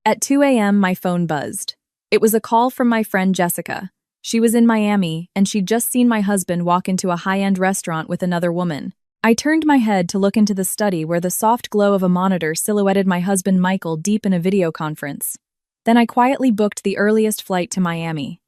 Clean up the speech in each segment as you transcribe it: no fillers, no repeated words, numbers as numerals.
At 2 a.m., my phone buzzed. It was a call from my friend Jessica. She was in Miami, and she'd just seen my husband walk into a high-end restaurant with another woman. I turned my head to look into the study where the soft glow of a monitor silhouetted my husband Michael deep in a video conference. Then I quietly booked the earliest flight to Miami.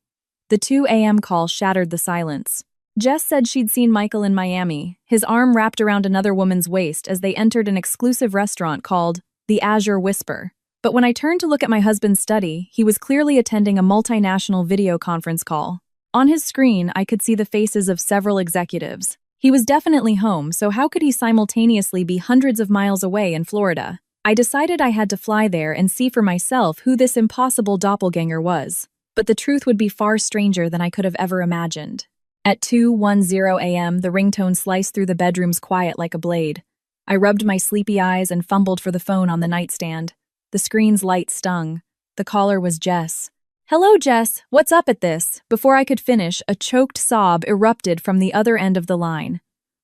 The 2 a.m. call shattered the silence. Jess said she'd seen Michael in Miami, his arm wrapped around another woman's waist as they entered an exclusive restaurant called the Azure Whisper. But when I turned to look at my husband's study, he was clearly attending a multinational video conference call. On his screen, I could see the faces of several executives. He was definitely home, so how could he simultaneously be hundreds of miles away in Florida? I decided I had to fly there and see for myself who this impossible doppelganger was. But the truth would be far stranger than I could have ever imagined. At 2:10 a.m., the ringtone sliced through the bedroom's quiet like a blade. I rubbed my sleepy eyes and fumbled for the phone on the nightstand. The screen's light stung. The caller was Jess. "Hello, Jess. What's up at this?" Before I could finish, a choked sob erupted from the other end of the line.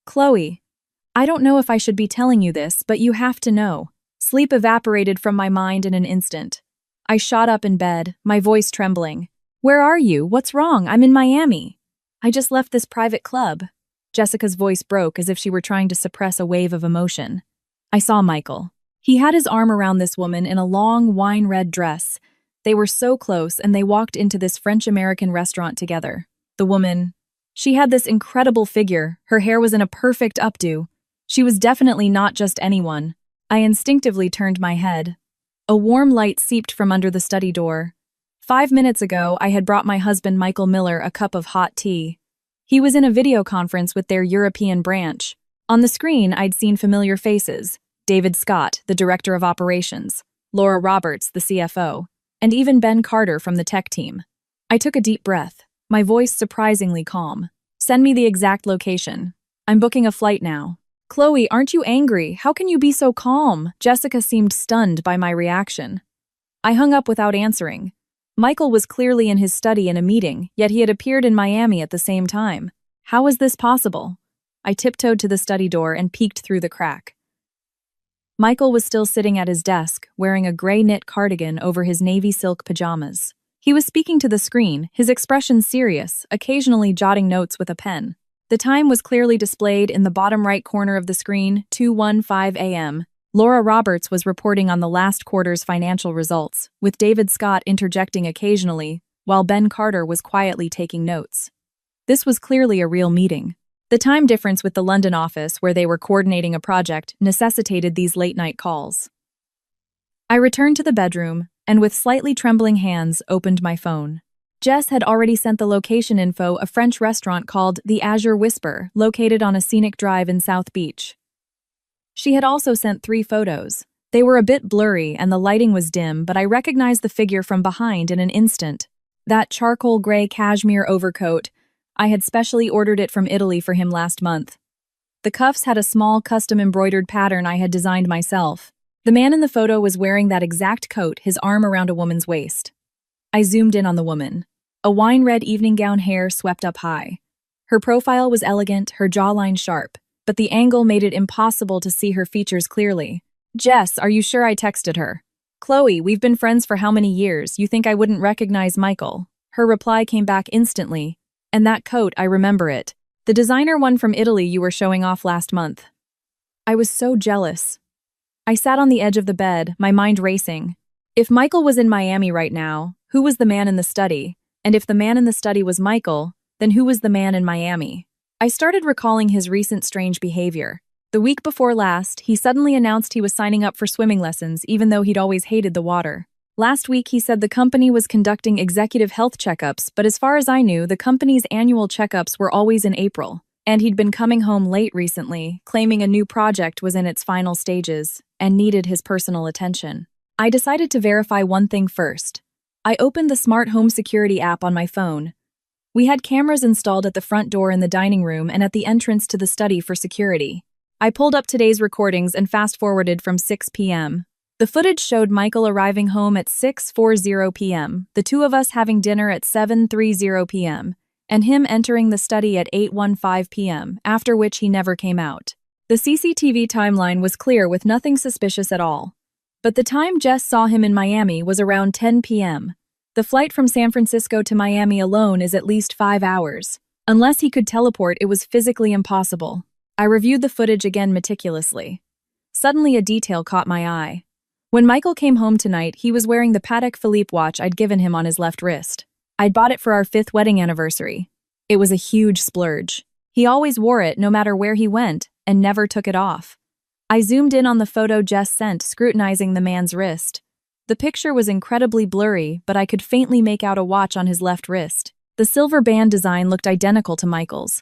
"Chloe, I don't know if I should be telling you this, but you have to know." Sleep evaporated from my mind in an instant. I shot up in bed, my voice trembling. "Where are you? What's wrong? I'm in Miami." "I just left this private club." Jessica's voice broke as if she were trying to suppress a wave of emotion. I saw Michael. He had his arm around this woman in a long, wine-red dress. They were so close, and they walked into this French-American restaurant together. The woman, she had this incredible figure. Her hair was in a perfect updo. She was definitely not just anyone. I instinctively turned my head. A warm light seeped from under the study door. 5 minutes ago, I had brought my husband Michael Miller a cup of hot tea. He was in a video conference with their European branch. On the screen, I'd seen familiar faces. David Scott, the director of operations, Laura Roberts, the CFO, and even Ben Carter from the tech team. I took a deep breath, my voice surprisingly calm. "Send me the exact location. I'm booking a flight now." "Chloe, aren't you angry? How can you be so calm?" Jessica seemed stunned by my reaction. I hung up without answering. Michael was clearly in his study in a meeting, yet he had appeared in Miami at the same time. How was this possible? I tiptoed to the study door and peeked through the crack. Michael was still sitting at his desk, wearing a gray knit cardigan over his navy silk pajamas. He was speaking to the screen, his expression serious, occasionally jotting notes with a pen. The time was clearly displayed in the bottom right corner of the screen, 2:15 a.m. Laura Roberts was reporting on the last quarter's financial results, with David Scott interjecting occasionally, while Ben Carter was quietly taking notes. This was clearly a real meeting. The time difference with the London office, where they were coordinating a project, necessitated these late-night calls. I returned to the bedroom, and with slightly trembling hands, opened my phone. Jess had already sent the location info, a French restaurant called the Azure Whisper, located on a scenic drive in South Beach. She had also sent 3 photos. They were a bit blurry and the lighting was dim, but I recognized the figure from behind in an instant. That charcoal gray cashmere overcoat. I had specially ordered it from Italy for him last month. The cuffs had a small custom-embroidered pattern I had designed myself. The man in the photo was wearing that exact coat, his arm around a woman's waist. I zoomed in on the woman. A wine-red evening gown, hair swept up high. Her profile was elegant, her jawline sharp, but the angle made it impossible to see her features clearly. "Jess, are you sure I texted her?" "Chloe, we've been friends for how many years? You think I wouldn't recognize Michael?" Her reply came back instantly. "And that coat, I remember it. The designer one from Italy you were showing off last month." I was so jealous. I sat on the edge of the bed, my mind racing. If Michael was in Miami right now, who was the man in the study? And if the man in the study was Michael, then who was the man in Miami? I started recalling his recent strange behavior. The week before last, he suddenly announced he was signing up for swimming lessons, even though he'd always hated the water. Last week, he said the company was conducting executive health checkups, but as far as I knew, the company's annual checkups were always in April. And he'd been coming home late recently, claiming a new project was in its final stages and needed his personal attention. I decided to verify one thing first. I opened the smart home security app on my phone. We had cameras installed at the front door in the dining room and at the entrance to the study for security. I pulled up today's recordings and fast-forwarded from 6 p.m. The footage showed Michael arriving home at 6:40 p.m., the two of us having dinner at 7:30 p.m., and him entering the study at 8:15 p.m., after which he never came out. The CCTV timeline was clear with nothing suspicious at all. But the time Jess saw him in Miami was around 10 p.m. The flight from San Francisco to Miami alone is at least 5 hours. Unless he could teleport, it was physically impossible. I reviewed the footage again meticulously. Suddenly a detail caught my eye. When Michael came home tonight, he was wearing the Patek Philippe watch I'd given him on his left wrist. I'd bought it for our 5th wedding anniversary. It was a huge splurge. He always wore it no matter where he went, and never took it off. I zoomed in on the photo Jess sent, scrutinizing the man's wrist. The picture was incredibly blurry, but I could faintly make out a watch on his left wrist. The silver band design looked identical to Michael's.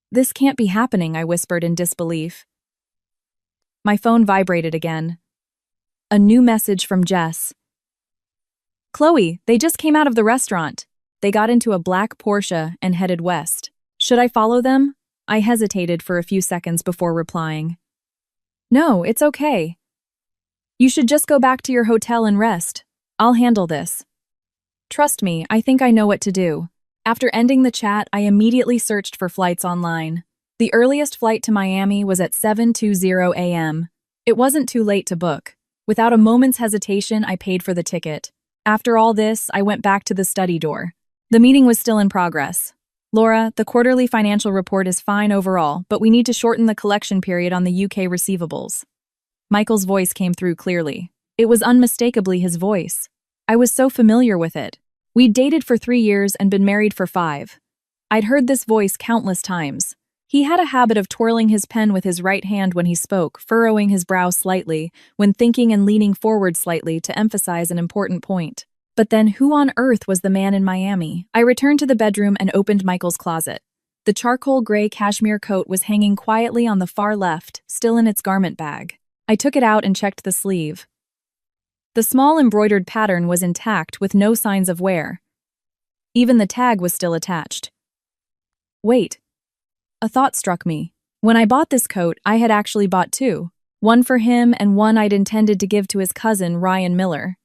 "This can't be happening," I whispered in disbelief. My phone vibrated again. A new message from Jess. "Chloe, they just came out of the restaurant. They got into a black Porsche and headed west. Should I follow them?" I hesitated for a few seconds before replying. "No, it's okay. You should just go back to your hotel and rest. I'll handle this. Trust me, I think I know what to do." After ending the chat, I immediately searched for flights online. The earliest flight to Miami was at 7:20 a.m. It wasn't too late to book. Without a moment's hesitation, I paid for the ticket. After all this, I went back to the study door. The meeting was still in progress. "Laura, the quarterly financial report is fine overall, but we need to shorten the collection period on the UK receivables." Michael's voice came through clearly. It was unmistakably his voice. I was so familiar with it. We'd dated for 3 years and been married for 5. I'd heard this voice countless times. He had a habit of twirling his pen with his right hand when he spoke, furrowing his brow slightly, when thinking and leaning forward slightly to emphasize an important point. But then who on earth was the man in Miami? I returned to the bedroom and opened Michael's closet. The charcoal gray cashmere coat was hanging quietly on the far left, still in its garment bag. I took it out and checked the sleeve. The small embroidered pattern was intact with no signs of wear. Even the tag was still attached. Wait. A thought struck me. When I bought this coat, I had actually bought 2. One for him and one I'd intended to give to his cousin, Ryan Miller.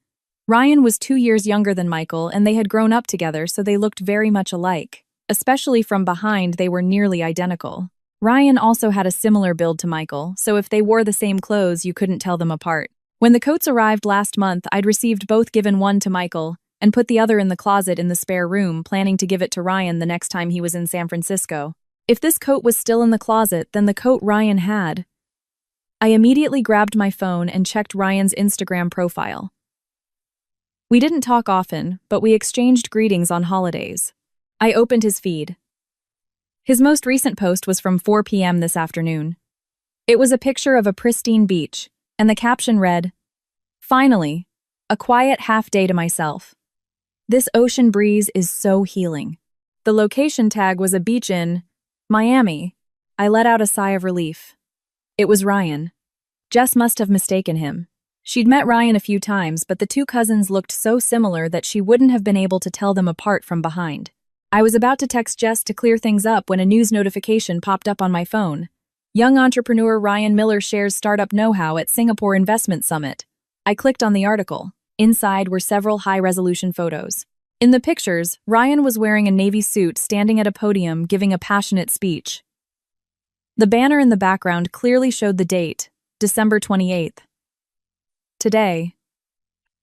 Ryan was 2 years younger than Michael, and they had grown up together, so they looked very much alike. Especially from behind, they were nearly identical. Ryan also had a similar build to Michael, so if they wore the same clothes, you couldn't tell them apart. When the coats arrived last month, I'd received both, given one to Michael, and put the other in the closet in the spare room, planning to give it to Ryan the next time he was in San Francisco. If this coat was still in the closet, then the coat Ryan had. I immediately grabbed my phone and checked Ryan's Instagram profile. We didn't talk often, but we exchanged greetings on holidays. I opened his feed. His most recent post was from 4 p.m. this afternoon. It was a picture of a pristine beach, and the caption read, "Finally, a quiet half-day to myself. This ocean breeze is so healing." The location tag was a beach in Miami. I let out a sigh of relief. It was Ryan. Jess must have mistaken him. She'd met Ryan a few times, but the two cousins looked so similar that she wouldn't have been able to tell them apart from behind. I was about to text Jess to clear things up when a news notification popped up on my phone. Young entrepreneur Ryan Miller shares startup know-how at Singapore Investment Summit. I clicked on the article. Inside were several high-resolution photos. In the pictures, Ryan was wearing a navy suit standing at a podium giving a passionate speech. The banner in the background clearly showed the date, December 28th. Today,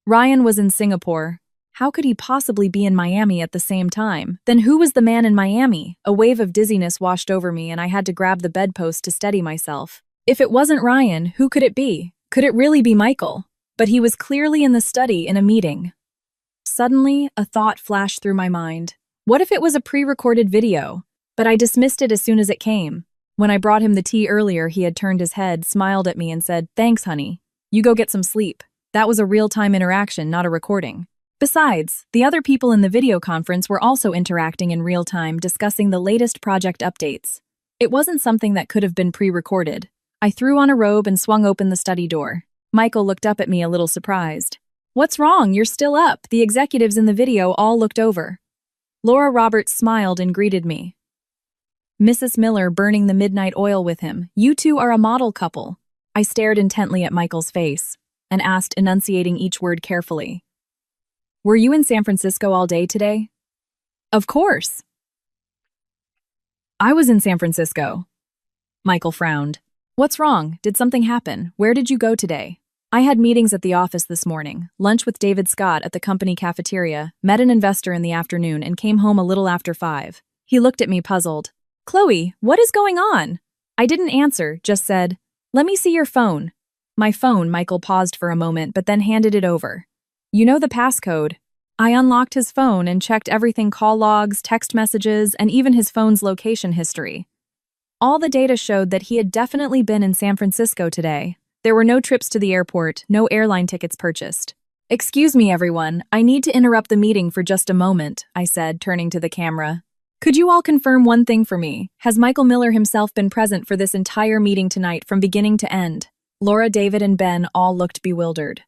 Ryan was in Singapore. How could he possibly be in Miami at the same time? Then who was the man in Miami? A wave of dizziness washed over me and I had to grab the bedpost to steady myself. If it wasn't Ryan, who could it be? Could it really be Michael? But he was clearly in the study in a meeting. Suddenly, a thought flashed through my mind. What if it was a pre-recorded video? But I dismissed it as soon as it came. When I brought him the tea earlier, he had turned his head, smiled at me and said, "Thanks, honey. You go get some sleep." That was a real-time interaction, not a recording. Besides, the other people in the video conference were also interacting in real time, discussing the latest project updates. It wasn't something that could have been pre-recorded. I threw on a robe and swung open the study door. Michael looked up at me a little surprised. "What's wrong? You're still up." The executives in the video all looked over. Laura Roberts smiled and greeted me. "Mrs. Miller burning the midnight oil with him. You two are a model couple." I stared intently at Michael's face and asked, enunciating each word carefully. "Were you in San Francisco all day today?" "Of course." "I was in San Francisco." Michael frowned. "What's wrong? Did something happen? Where did you go today?" I had meetings at the office this morning, lunch with David Scott at the company cafeteria, met an investor in the afternoon, and came home a little after 5. He looked at me puzzled. Chloe, what is going on? I didn't answer, just said, let me see your phone. My phone, Michael paused for a moment but then handed it over. You know the passcode. I unlocked his phone and checked everything: call logs, text messages, and even his phone's location history. All the data showed that he had definitely been in San Francisco today. There were no trips to the airport, no airline tickets purchased. Excuse me, everyone, I need to interrupt the meeting for just a moment, I said, turning to the camera. Could you all confirm one thing for me? Has Michael Miller himself been present for this entire meeting tonight from beginning to end? Laura, David, and Ben all looked bewildered.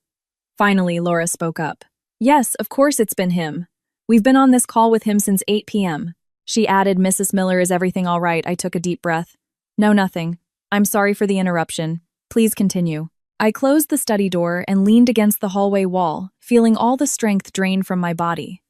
Finally, Laura spoke up. Yes, of course it's been him. We've been on this call with him since 8 p.m. She added, Mrs. Miller, is everything all right? I took a deep breath. No, nothing. I'm sorry for the interruption. Please continue. I closed the study door and leaned against the hallway wall, feeling all the strength drain from my body.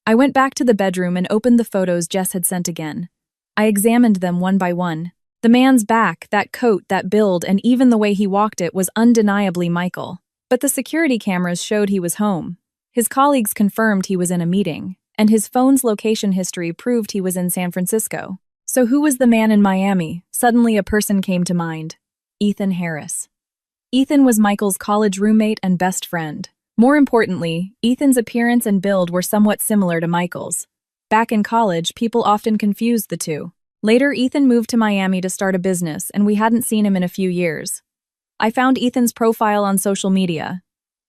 I went back to the bedroom and opened the photos Jess had sent again. I examined them one by one. The man's back, that coat, that build, and even the way he walked it was undeniably Michael. But the security cameras showed he was home. His colleagues confirmed he was in a meeting, and his phone's location history proved he was in San Francisco. So who was the man in Miami? Suddenly a person came to mind. Ethan Harris. Ethan was Michael's college roommate and best friend. More importantly, Ethan's appearance and build were somewhat similar to Michael's. Back in college, people often confused the two. Later, Ethan moved to Miami to start a business, and we hadn't seen him in a few years. I found Ethan's profile on social media.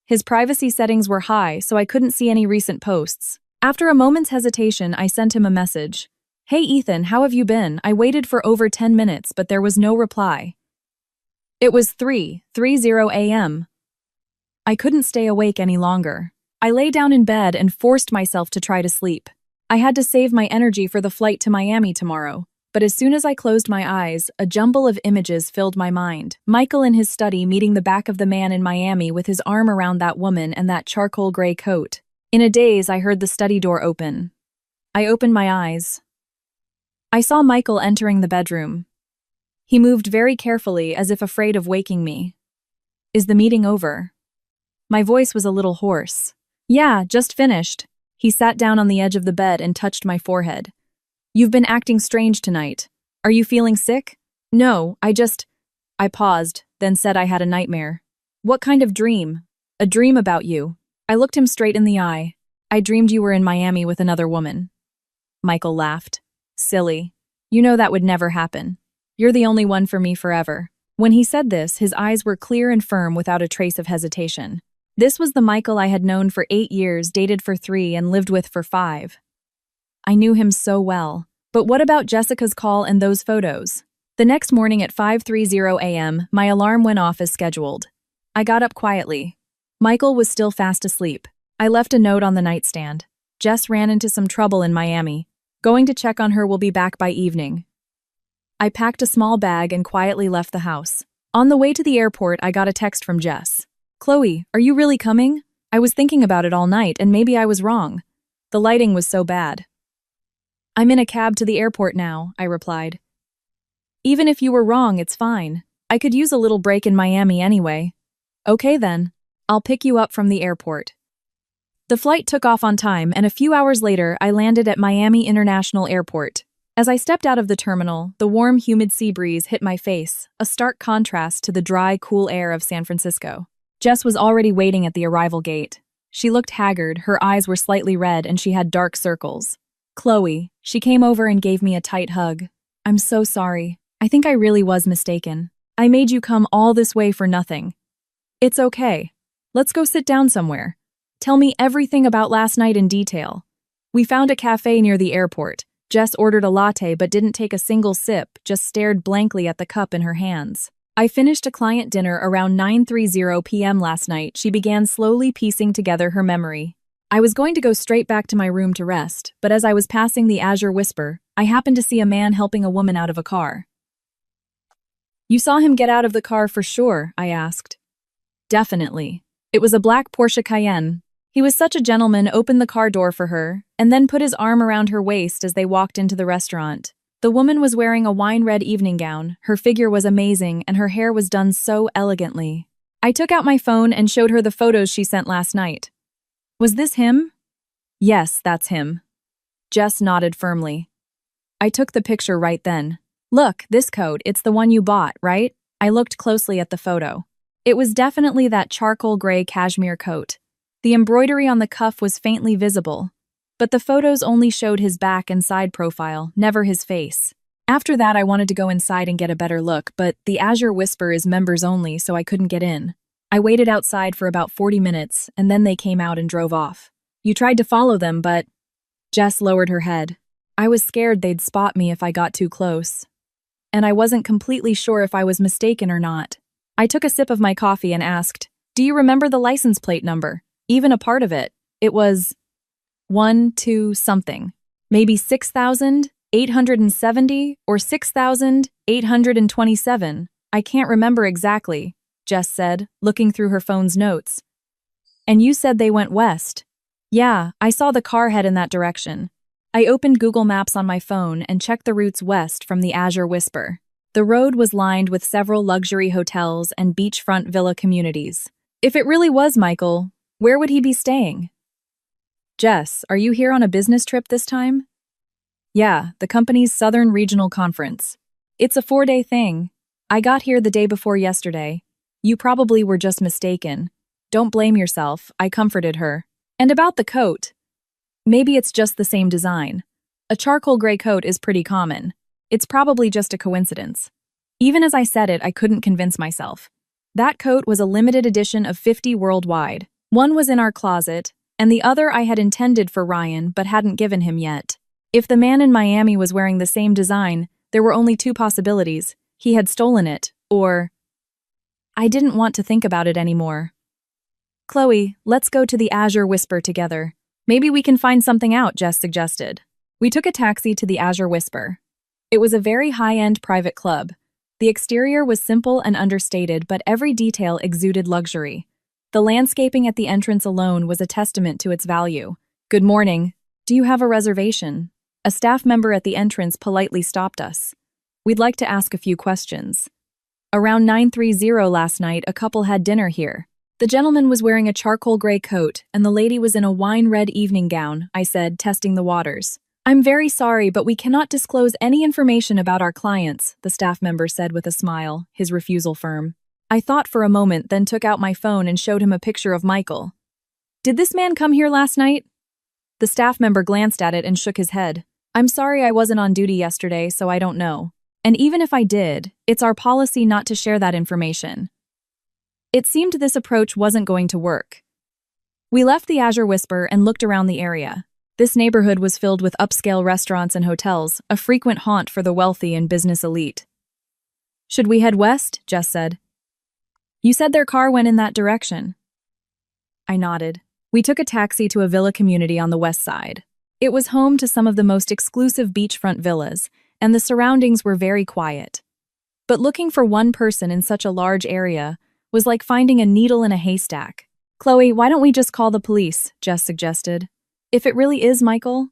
His privacy settings were high, so I couldn't see any recent posts. After a moment's hesitation, I sent him a message. Hey Ethan, how have you been? I waited for over 10 minutes, but there was no reply. It was 3:30 a.m. I couldn't stay awake any longer. I lay down in bed and forced myself to try to sleep. I had to save my energy for the flight to Miami tomorrow. But as soon as I closed my eyes, a jumble of images filled my mind. Michael in his study meeting the back of the man in Miami with his arm around that woman and that charcoal gray coat. In a daze, I heard the study door open. I opened my eyes. I saw Michael entering the bedroom. He moved very carefully, as if afraid of waking me. Is the meeting over? My voice was a little hoarse. Yeah, just finished. He sat down on the edge of the bed and touched my forehead. You've been acting strange tonight. Are you feeling sick? No, I paused, then said I had a nightmare. What kind of dream? A dream about you. I looked him straight in the eye. I dreamed you were in Miami with another woman. Michael laughed. Silly. You know that would never happen. You're the only one for me forever. When he said this, his eyes were clear and firm without a trace of hesitation. This was the Michael I had known for 8 years, dated for 3, and lived with for 5. I knew him so well. But what about Jessica's call and those photos? The next morning at 5:30 a.m., my alarm went off as scheduled. I got up quietly. Michael was still fast asleep. I left a note on the nightstand. Jess ran into some trouble in Miami. Going to check on her, will be back by evening. I packed a small bag and quietly left the house. On the way to the airport, I got a text from Jess. Chloe, are you really coming? I was thinking about it all night and maybe I was wrong. The lighting was so bad. I'm in a cab to the airport now, I replied. Even if you were wrong, it's fine. I could use a little break in Miami anyway. Okay then. I'll pick you up from the airport. The flight took off on time, and a few hours later, I landed at Miami International Airport. As I stepped out of the terminal, the warm, humid sea breeze hit my face, a stark contrast to the dry, cool air of San Francisco. Jess was already waiting at the arrival gate. She looked haggard, her eyes were slightly red, and she had dark circles. Chloe. She came over and gave me a tight hug. I'm so sorry. I think I really was mistaken. I made you come all this way for nothing. It's okay. Let's go sit down somewhere. Tell me everything about last night in detail. We found a cafe near the airport. Jess ordered a latte but didn't take a single sip, just stared blankly at the cup in her hands. I finished a client dinner around 9:30 p.m. last night. She began slowly piecing together her memory. I was going to go straight back to my room to rest, but as I was passing the Azure Whisper, I happened to see a man helping a woman out of a car. You saw him get out of the car for sure, I asked. Definitely. It was a black Porsche Cayenne. He was such a gentleman, opened the car door for her, and then put his arm around her waist as they walked into the restaurant. The woman was wearing a wine-red evening gown, her figure was amazing, and her hair was done so elegantly. I took out my phone and showed her the photos she sent last night. Was this him? Yes, that's him. Jess nodded firmly. I took the picture right then. Look, this coat, it's the one you bought, right? I looked closely at the photo. It was definitely that charcoal gray cashmere coat. The embroidery on the cuff was faintly visible, but the photos only showed his back and side profile, never his face. After that, I wanted to go inside and get a better look, but the Azure Whisper is members only, so I couldn't get in. I waited outside for about 40 minutes, and then they came out and drove off. You tried to follow them, but... Jess lowered her head. I was scared they'd spot me if I got too close. And I wasn't completely sure if I was mistaken or not. I took a sip of my coffee and asked, "Do you remember the license plate number? Even a part of it?" It was 1-2 something. Maybe 6,870 or 6,827. I can't remember exactly, Jess said, looking through her phone's notes. And you said they went west. Yeah, I saw the car head in that direction. I opened Google Maps on my phone and checked the routes west from the Azure Whisper. The road was lined with several luxury hotels and beachfront villa communities. If it really was Michael, where would he be staying? Jess, are you here on a business trip this time? Yeah, the company's Southern Regional Conference. It's a 4-day thing. I got here the day before yesterday. You probably were just mistaken. Don't blame yourself, I comforted her. And about the coat. Maybe it's just the same design. A charcoal gray coat is pretty common. It's probably just a coincidence. Even as I said it, I couldn't convince myself. That coat was a limited edition of 50 worldwide. One was in our closet, and the other I had intended for Ryan but hadn't given him yet. If the man in Miami was wearing the same design, there were only 2 possibilities. He had stolen it, or... I didn't want to think about it anymore. Chloe, let's go to the Azure Whisper together. Maybe we can find something out, Jess suggested. We took a taxi to the Azure Whisper. It was a very high-end private club. The exterior was simple and understated, but every detail exuded luxury. The landscaping at the entrance alone was a testament to its value. Good morning. Do you have a reservation? A staff member at the entrance politely stopped us. We'd like to ask a few questions. Around 9:30 last night, a couple had dinner here. The gentleman was wearing a charcoal gray coat, and the lady was in a wine-red evening gown, I said, testing the waters. I'm very sorry, but we cannot disclose any information about our clients, the staff member said with a smile, his refusal firm. I thought for a moment, then took out my phone and showed him a picture of Michael. Did this man come here last night? The staff member glanced at it and shook his head. I'm sorry I wasn't on duty yesterday, so I don't know. And even if I did, it's our policy not to share that information. It seemed this approach wasn't going to work. We left the Azure Whisper and looked around the area. This neighborhood was filled with upscale restaurants and hotels, a frequent haunt for the wealthy and business elite. Should we head west? Jess said. You said their car went in that direction. I nodded. We took a taxi to a villa community on the west side. It was home to some of the most exclusive beachfront villas, and the surroundings were very quiet. But looking for one person in such a large area was like finding a needle in a haystack. Chloe, why don't we just call the police? Jess suggested. If it really is Michael?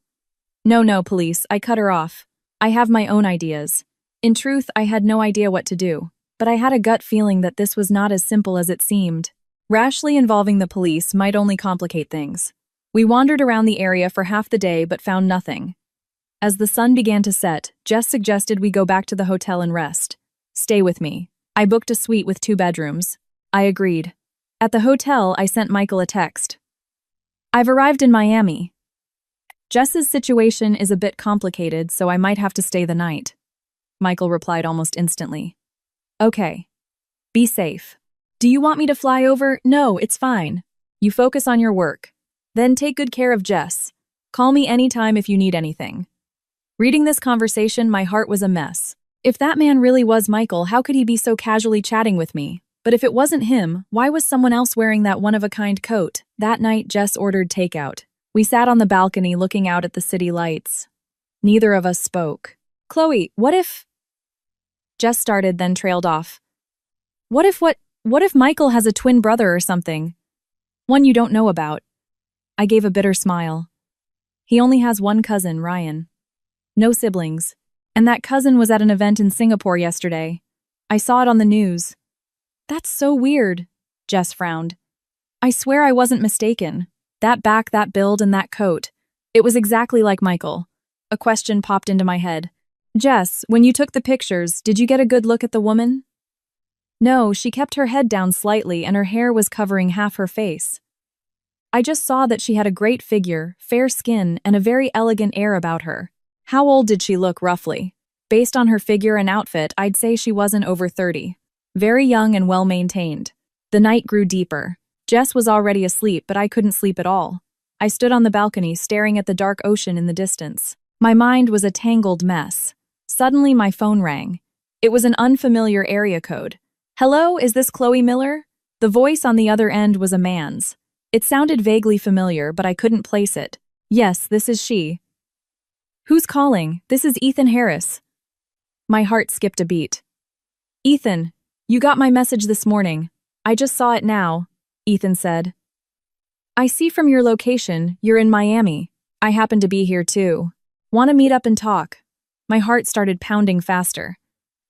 No, police, I cut her off. I have my own ideas. In truth, I had no idea what to do, but I had a gut feeling that this was not as simple as it seemed. Rashly involving the police might only complicate things. We wandered around the area for half the day but found nothing. As the sun began to set, Jess suggested we go back to the hotel and rest. Stay with me. I booked a suite with 2 bedrooms. I agreed. At the hotel, I sent Michael a text. I've arrived in Miami. Jess's situation is a bit complicated, so I might have to stay the night. Michael replied almost instantly. Okay. Be safe. Do you want me to fly over? No, it's fine. You focus on your work. Then take good care of Jess. Call me anytime if you need anything. Reading this conversation, my heart was a mess. If that man really was Michael, how could he be so casually chatting with me? But if it wasn't him, why was someone else wearing that one-of-a-kind coat? That night, Jess ordered takeout. We sat on the balcony looking out at the city lights. Neither of us spoke. Chloe, what if... Jess started, then trailed off. What if Michael has a twin brother or something? One you don't know about. I gave a bitter smile. He only has one cousin, Ryan. No siblings. And that cousin was at an event in Singapore yesterday. I saw it on the news. That's so weird, Jess frowned. I swear I wasn't mistaken. That back, that build, and that coat. It was exactly like Michael. A question popped into my head. Jess, when you took the pictures, did you get a good look at the woman? No, she kept her head down slightly and her hair was covering half her face. I just saw that she had a great figure, fair skin, and a very elegant air about her. How old did she look, roughly? Based on her figure and outfit, I'd say she wasn't over 30. Very young and well-maintained. The night grew deeper. Jess was already asleep, but I couldn't sleep at all. I stood on the balcony, staring at the dark ocean in the distance. My mind was a tangled mess. Suddenly, my phone rang. It was an unfamiliar area code. Hello, is this Chloe Miller? The voice on the other end was a man's. It sounded vaguely familiar, but I couldn't place it. Yes, this is she. Who's calling? This is Ethan Harris. My heart skipped a beat. Ethan, you got my message this morning. I just saw it now, Ethan said. I see from your location, you're in Miami. I happen to be here too. Want to meet up and talk? My heart started pounding faster.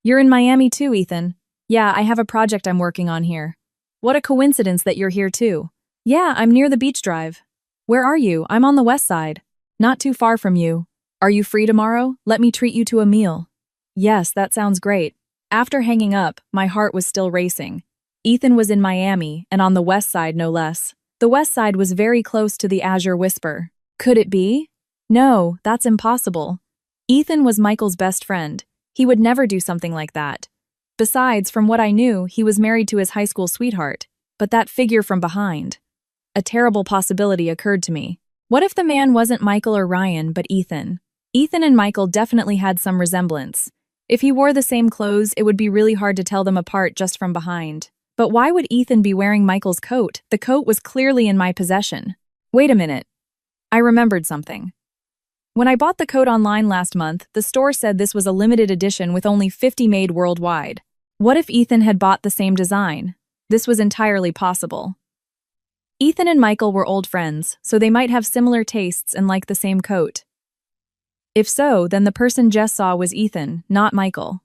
You're in Miami too, Ethan. Yeah, I have a project I'm working on here. What a coincidence that you're here too. Yeah, I'm near the beach drive. Where are you? I'm on the west side. Not too far from you. Are you free tomorrow? Let me treat you to a meal. Yes, that sounds great. After hanging up, my heart was still racing. Ethan was in Miami, and on the west side no less. The west side was very close to the Azure Whisper. Could it be? No, that's impossible. Ethan was Michael's best friend. He would never do something like that. Besides, from what I knew, he was married to his high school sweetheart. But that figure from behind. A terrible possibility occurred to me. What if the man wasn't Michael or Ryan, but Ethan? Ethan and Michael definitely had some resemblance. If he wore the same clothes, it would be really hard to tell them apart just from behind. But why would Ethan be wearing Michael's coat? The coat was clearly in my possession. Wait a minute. I remembered something. When I bought the coat online last month, the store said this was a limited edition with only 50 made worldwide. What if Ethan had bought the same design? This was entirely possible. Ethan and Michael were old friends, so they might have similar tastes and like the same coat. If so, then the person Jess saw was Ethan, not Michael.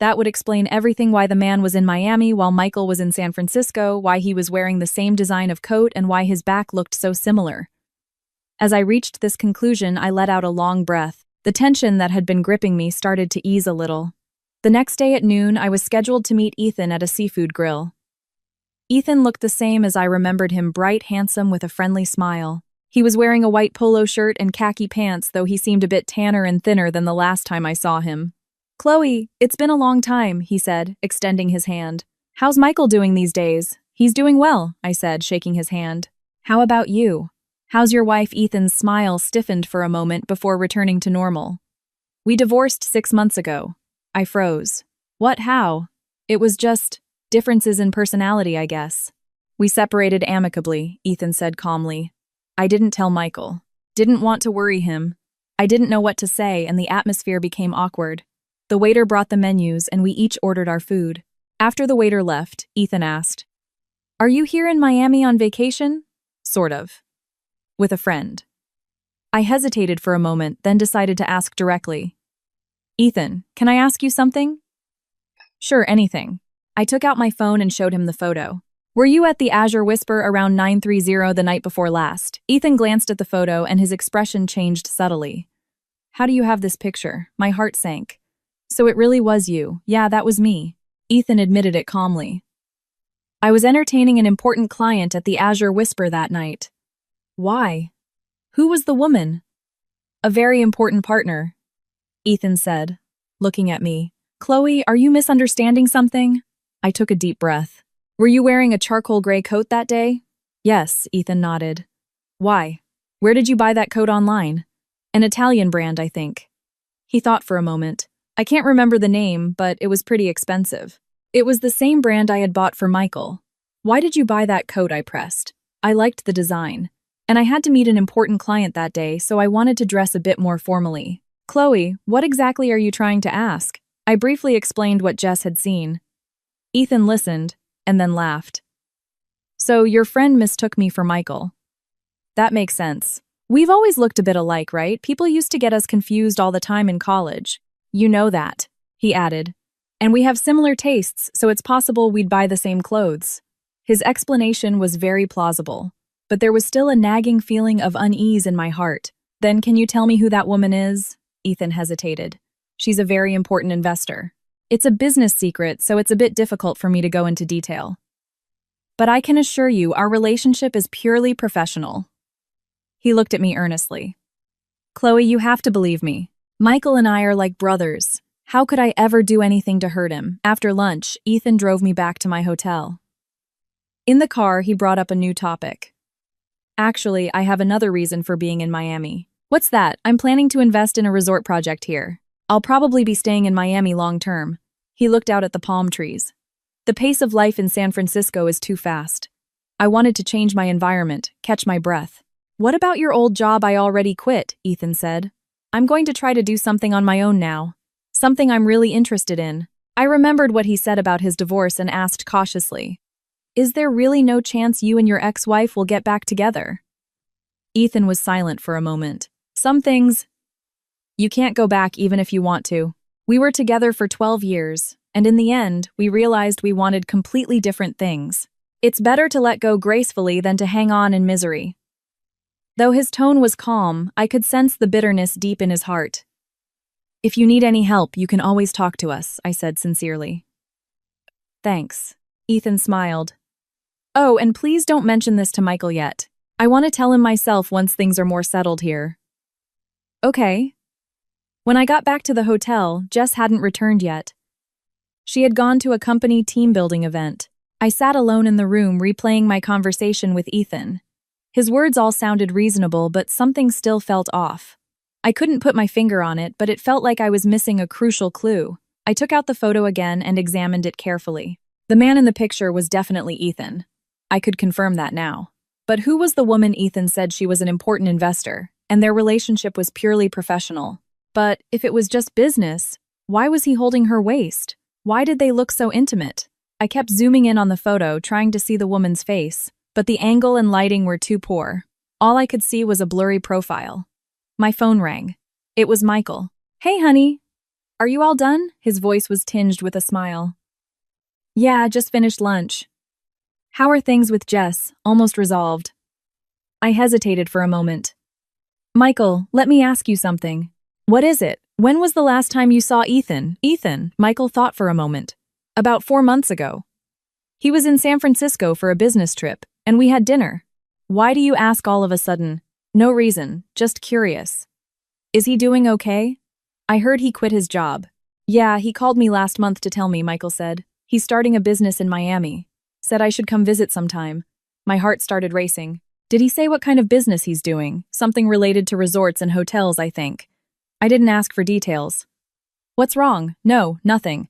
That would explain everything: why the man was in Miami while Michael was in San Francisco, why he was wearing the same design of coat, and why his back looked so similar. As I reached this conclusion, I let out a long breath. The tension that had been gripping me started to ease a little. The next day at noon, I was scheduled to meet Ethan at a seafood grill. Ethan looked the same as I remembered him: bright, handsome, with a friendly smile. He was wearing a white polo shirt and khaki pants, though he seemed a bit tanner and thinner than the last time I saw him. Chloe, it's been a long time, he said, extending his hand. How's Michael doing these days? He's doing well, I said, shaking his hand. How about you? How's your wife? Ethan's smile stiffened for a moment before returning to normal. We divorced 6 months ago. I froze. What? How? It was just differences in personality, I guess. We separated amicably, Ethan said calmly. I didn't tell Michael. Didn't want to worry him. I didn't know what to say, and the atmosphere became awkward. The waiter brought the menus, and we each ordered our food. After the waiter left, Ethan asked, Are you here in Miami on vacation? Sort of. With a friend. I hesitated for a moment, then decided to ask directly. Ethan, can I ask you something? Sure, anything. I took out my phone and showed him the photo. Were you at the Azure Whisper around 9:30 the night before last? Ethan glanced at the photo and his expression changed subtly. How do you have this picture? My heart sank. So it really was you. Yeah, that was me. Ethan admitted it calmly. I was entertaining an important client at the Azure Whisper that night. Why? Who was the woman? A very important partner, Ethan said, looking at me. Chloe, are you misunderstanding something? I took a deep breath. Were you wearing a charcoal gray coat that day? Yes, Ethan nodded. Why? Where did you buy that coat online? An Italian brand, I think. He thought for a moment. I can't remember the name, but it was pretty expensive. It was the same brand I had bought for Michael. Why did you buy that coat? I pressed. I liked the design. And I had to meet an important client that day, so I wanted to dress a bit more formally. Chloe, what exactly are you trying to ask? I briefly explained what Jess had seen. Ethan listened, and then laughed. So your friend mistook me for Michael. That makes sense. We've always looked a bit alike, right? People used to get us confused all the time in college. You know that, he added. And we have similar tastes, so it's possible we'd buy the same clothes. His explanation was very plausible, but there was still a nagging feeling of unease in my heart. Then can you tell me who that woman is? Ethan hesitated. She's a very important investor. It's a business secret, so it's a bit difficult for me to go into detail. But I can assure you our relationship is purely professional. He looked at me earnestly. Chloe, you have to believe me. Michael and I are like brothers. How could I ever do anything to hurt him? After lunch, Ethan drove me back to my hotel. In the car, he brought up a new topic. Actually, I have another reason for being in Miami. What's that? I'm planning to invest in a resort project here. I'll probably be staying in Miami long term. He looked out at the palm trees. The pace of life in San Francisco is too fast. I wanted to change my environment, catch my breath. What about your old job I already quit? Ethan said. I'm going to try to do something on my own now. Something I'm really interested in. I remembered what he said about his divorce and asked cautiously. Is there really no chance you and your ex-wife will get back together? Ethan was silent for a moment. Some things, you can't go back even if you want to. We were together for 12 years, and in the end, we realized we wanted completely different things. It's better to let go gracefully than to hang on in misery. Though his tone was calm, I could sense the bitterness deep in his heart. If you need any help, you can always talk to us, I said sincerely. Thanks. Ethan smiled. Oh, and please don't mention this to Michael yet. I want to tell him myself once things are more settled here. Okay. When I got back to the hotel, Jess hadn't returned yet. She had gone to a company team-building event. I sat alone in the room replaying my conversation with Ethan. His words all sounded reasonable, but something still felt off. I couldn't put my finger on it, but it felt like I was missing a crucial clue. I took out the photo again and examined it carefully. The man in the picture was definitely Ethan. I could confirm that now. But who was the woman Ethan said she was an important investor, and their relationship was purely professional? But if it was just business, why was he holding her waist? Why did they look so intimate? I kept zooming in on the photo, trying to see the woman's face, but the angle and lighting were too poor. All I could see was a blurry profile. My phone rang. It was Michael. Hey, honey. Are you all done? His voice was tinged with a smile. Yeah, just finished lunch. How are things with Jess? Almost resolved. I hesitated for a moment. Michael, let me ask you something. What is it? When was the last time you saw Ethan? Ethan, Michael thought for a moment. About 4 months ago. He was in San Francisco for a business trip, and we had dinner. Why do you ask all of a sudden? No reason, just curious. Is he doing okay? I heard he quit his job. Yeah, he called me last month to tell me, Michael said. He's starting a business in Miami. Said I should come visit sometime. My heart started racing. Did he say what kind of business he's doing? Something related to resorts and hotels, I think. I didn't ask for details. What's wrong? No, nothing.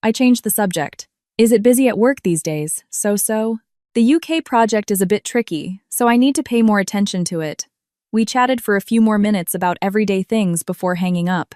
I changed the subject. Is it busy at work these days? So? The UK project is a bit tricky, so I need to pay more attention to it. We chatted for a few more minutes about everyday things before hanging up.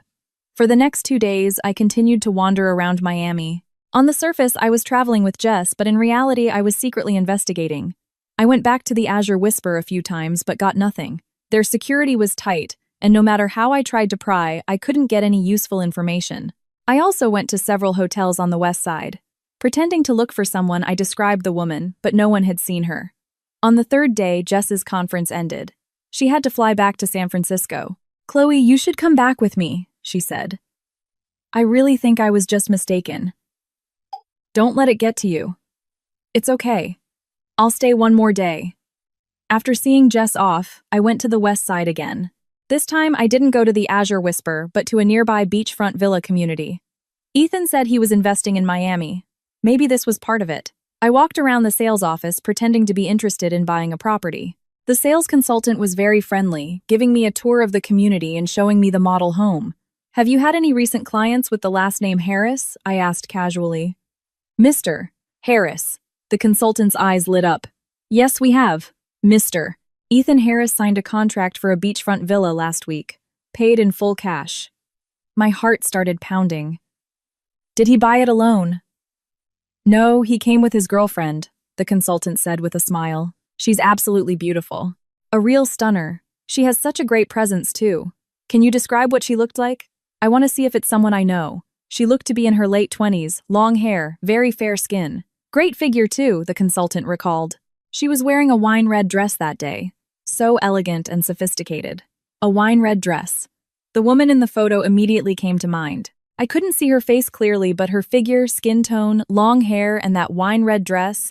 For the next 2 days, I continued to wander around Miami. On the surface, I was traveling with Jess, but in reality, I was secretly investigating. I went back to the Azure Whisper a few times, but got nothing. Their security was tight, and no matter how I tried to pry, I couldn't get any useful information. I also went to several hotels on the west side. Pretending to look for someone, I described the woman, but no one had seen her. On the 3rd day, Jess's conference ended. She had to fly back to San Francisco. Chloe, you should come back with me, she said. I really think I was just mistaken. Don't let it get to you. It's okay. I'll stay 1 more day. After seeing Jess off, I went to the west side again. This time, I didn't go to the Azure Whisper, but to a nearby beachfront villa community. Ethan said he was investing in Miami. Maybe this was part of it. I walked around the sales office pretending to be interested in buying a property. The sales consultant was very friendly, giving me a tour of the community and showing me the model home. Have you had any recent clients with the last name Harris? I asked casually. Mr. Harris. The consultant's eyes lit up. Yes, we have. Mr. Ethan Harris signed a contract for a beachfront villa last week. Paid in full cash. My heart started pounding. Did he buy it alone? No, he came with his girlfriend, the consultant said with a smile. She's absolutely beautiful. A real stunner. She has such a great presence, too. Can you describe what she looked like? I want to see if it's someone I know. She looked to be in her late 20s, long hair, very fair skin. Great figure, too, the consultant recalled. She was wearing a wine-red dress that day. So elegant and sophisticated. A wine-red dress. The woman in the photo immediately came to mind. I couldn't see her face clearly, but her figure, skin tone, long hair, and that wine-red dress,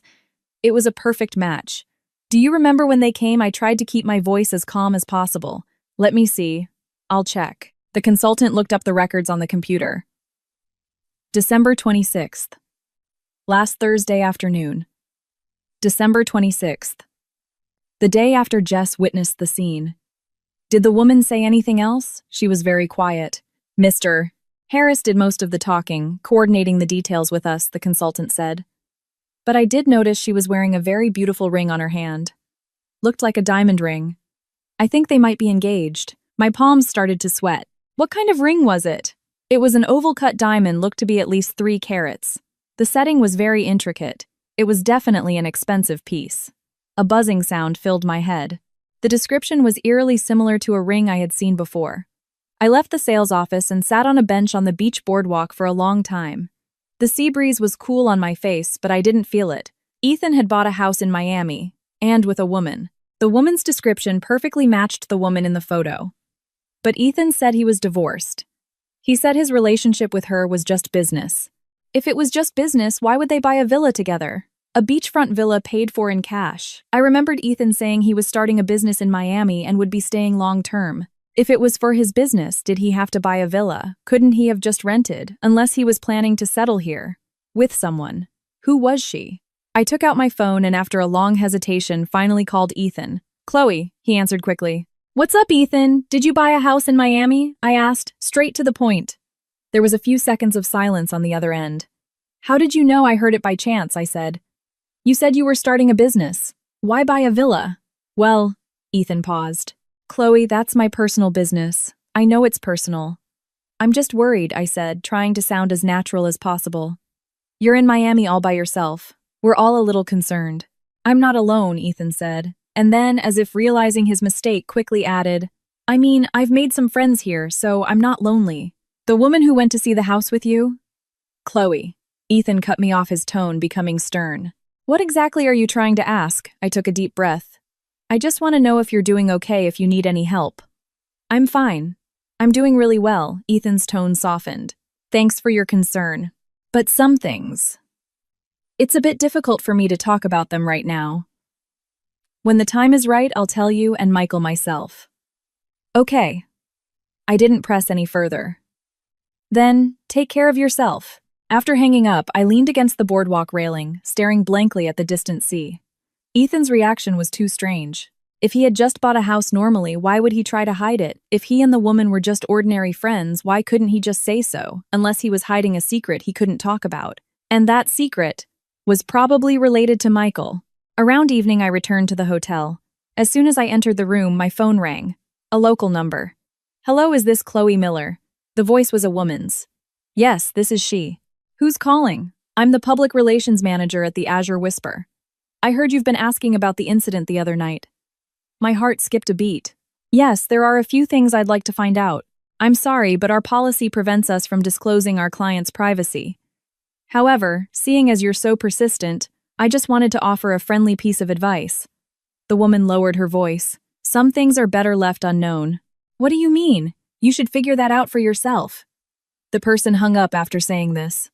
it was a perfect match. Do you remember when they came? I tried to keep my voice as calm as possible. Let me see. I'll check. The consultant looked up the records on the computer. December 26th. Last Thursday afternoon. December 26th. The day after Jess witnessed the scene. Did the woman say anything else? She was very quiet. Mr. Harris did most of the talking, coordinating the details with us, the consultant said. But I did notice she was wearing a very beautiful ring on her hand. Looked like a diamond ring. I think they might be engaged. My palms started to sweat. What kind of ring was it? It was an oval-cut diamond, looked to be at least 3 carats. The setting was very intricate. It was definitely an expensive piece. A buzzing sound filled my head. The description was eerily similar to a ring I had seen before. I left the sales office and sat on a bench on the beach boardwalk for a long time. The sea breeze was cool on my face, but I didn't feel it. Ethan had bought a house in Miami, and with a woman. The woman's description perfectly matched the woman in the photo. But Ethan said he was divorced. He said his relationship with her was just business. If it was just business, why would they buy a villa together? A beachfront villa paid for in cash. I remembered Ethan saying he was starting a business in Miami and would be staying long-term. If it was for his business, did he have to buy a villa? Couldn't he have just rented, unless he was planning to settle here? With someone. Who was she? I took out my phone and after a long hesitation finally called Ethan. Chloe, he answered quickly. What's up, Ethan? Did you buy a house in Miami? I asked, straight to the point. There was a few seconds of silence on the other end. How did you know? I heard it by chance, I said. You said you were starting a business. Why buy a villa? Well, Ethan paused. Chloe, that's my personal business. I know it's personal. I'm just worried, I said, trying to sound as natural as possible. You're in Miami all by yourself. We're all a little concerned. I'm not alone, Ethan said. And then, as if realizing his mistake, quickly added, I mean, I've made some friends here, so I'm not lonely. The woman who went to see the house with you? Chloe. Ethan cut me off, his tone becoming stern. What exactly are you trying to ask? I took a deep breath. I just want to know if you're doing okay, if you need any help. I'm fine. I'm doing really well, Ethan's tone softened. Thanks for your concern. But some things. It's a bit difficult for me to talk about them right now. When the time is right, I'll tell you and Michael myself. Okay. I didn't press any further. Then, take care of yourself. After hanging up, I leaned against the boardwalk railing, staring blankly at the distant sea. Ethan's reaction was too strange. If he had just bought a house normally, why would he try to hide it? If he and the woman were just ordinary friends, why couldn't he just say so, unless he was hiding a secret he couldn't talk about? And that secret was probably related to Michael. Around evening, I returned to the hotel. As soon as I entered the room, my phone rang. A local number. Hello, is this Chloe Miller? The voice was a woman's. Yes, this is she. Who's calling? I'm the public relations manager at the Azure Whisper. I heard you've been asking about the incident the other night. My heart skipped a beat. Yes, there are a few things I'd like to find out. I'm sorry, but our policy prevents us from disclosing our clients' privacy. However, seeing as you're so persistent, I just wanted to offer a friendly piece of advice. The woman lowered her voice. Some things are better left unknown. What do you mean? You should figure that out for yourself. The person hung up after saying this.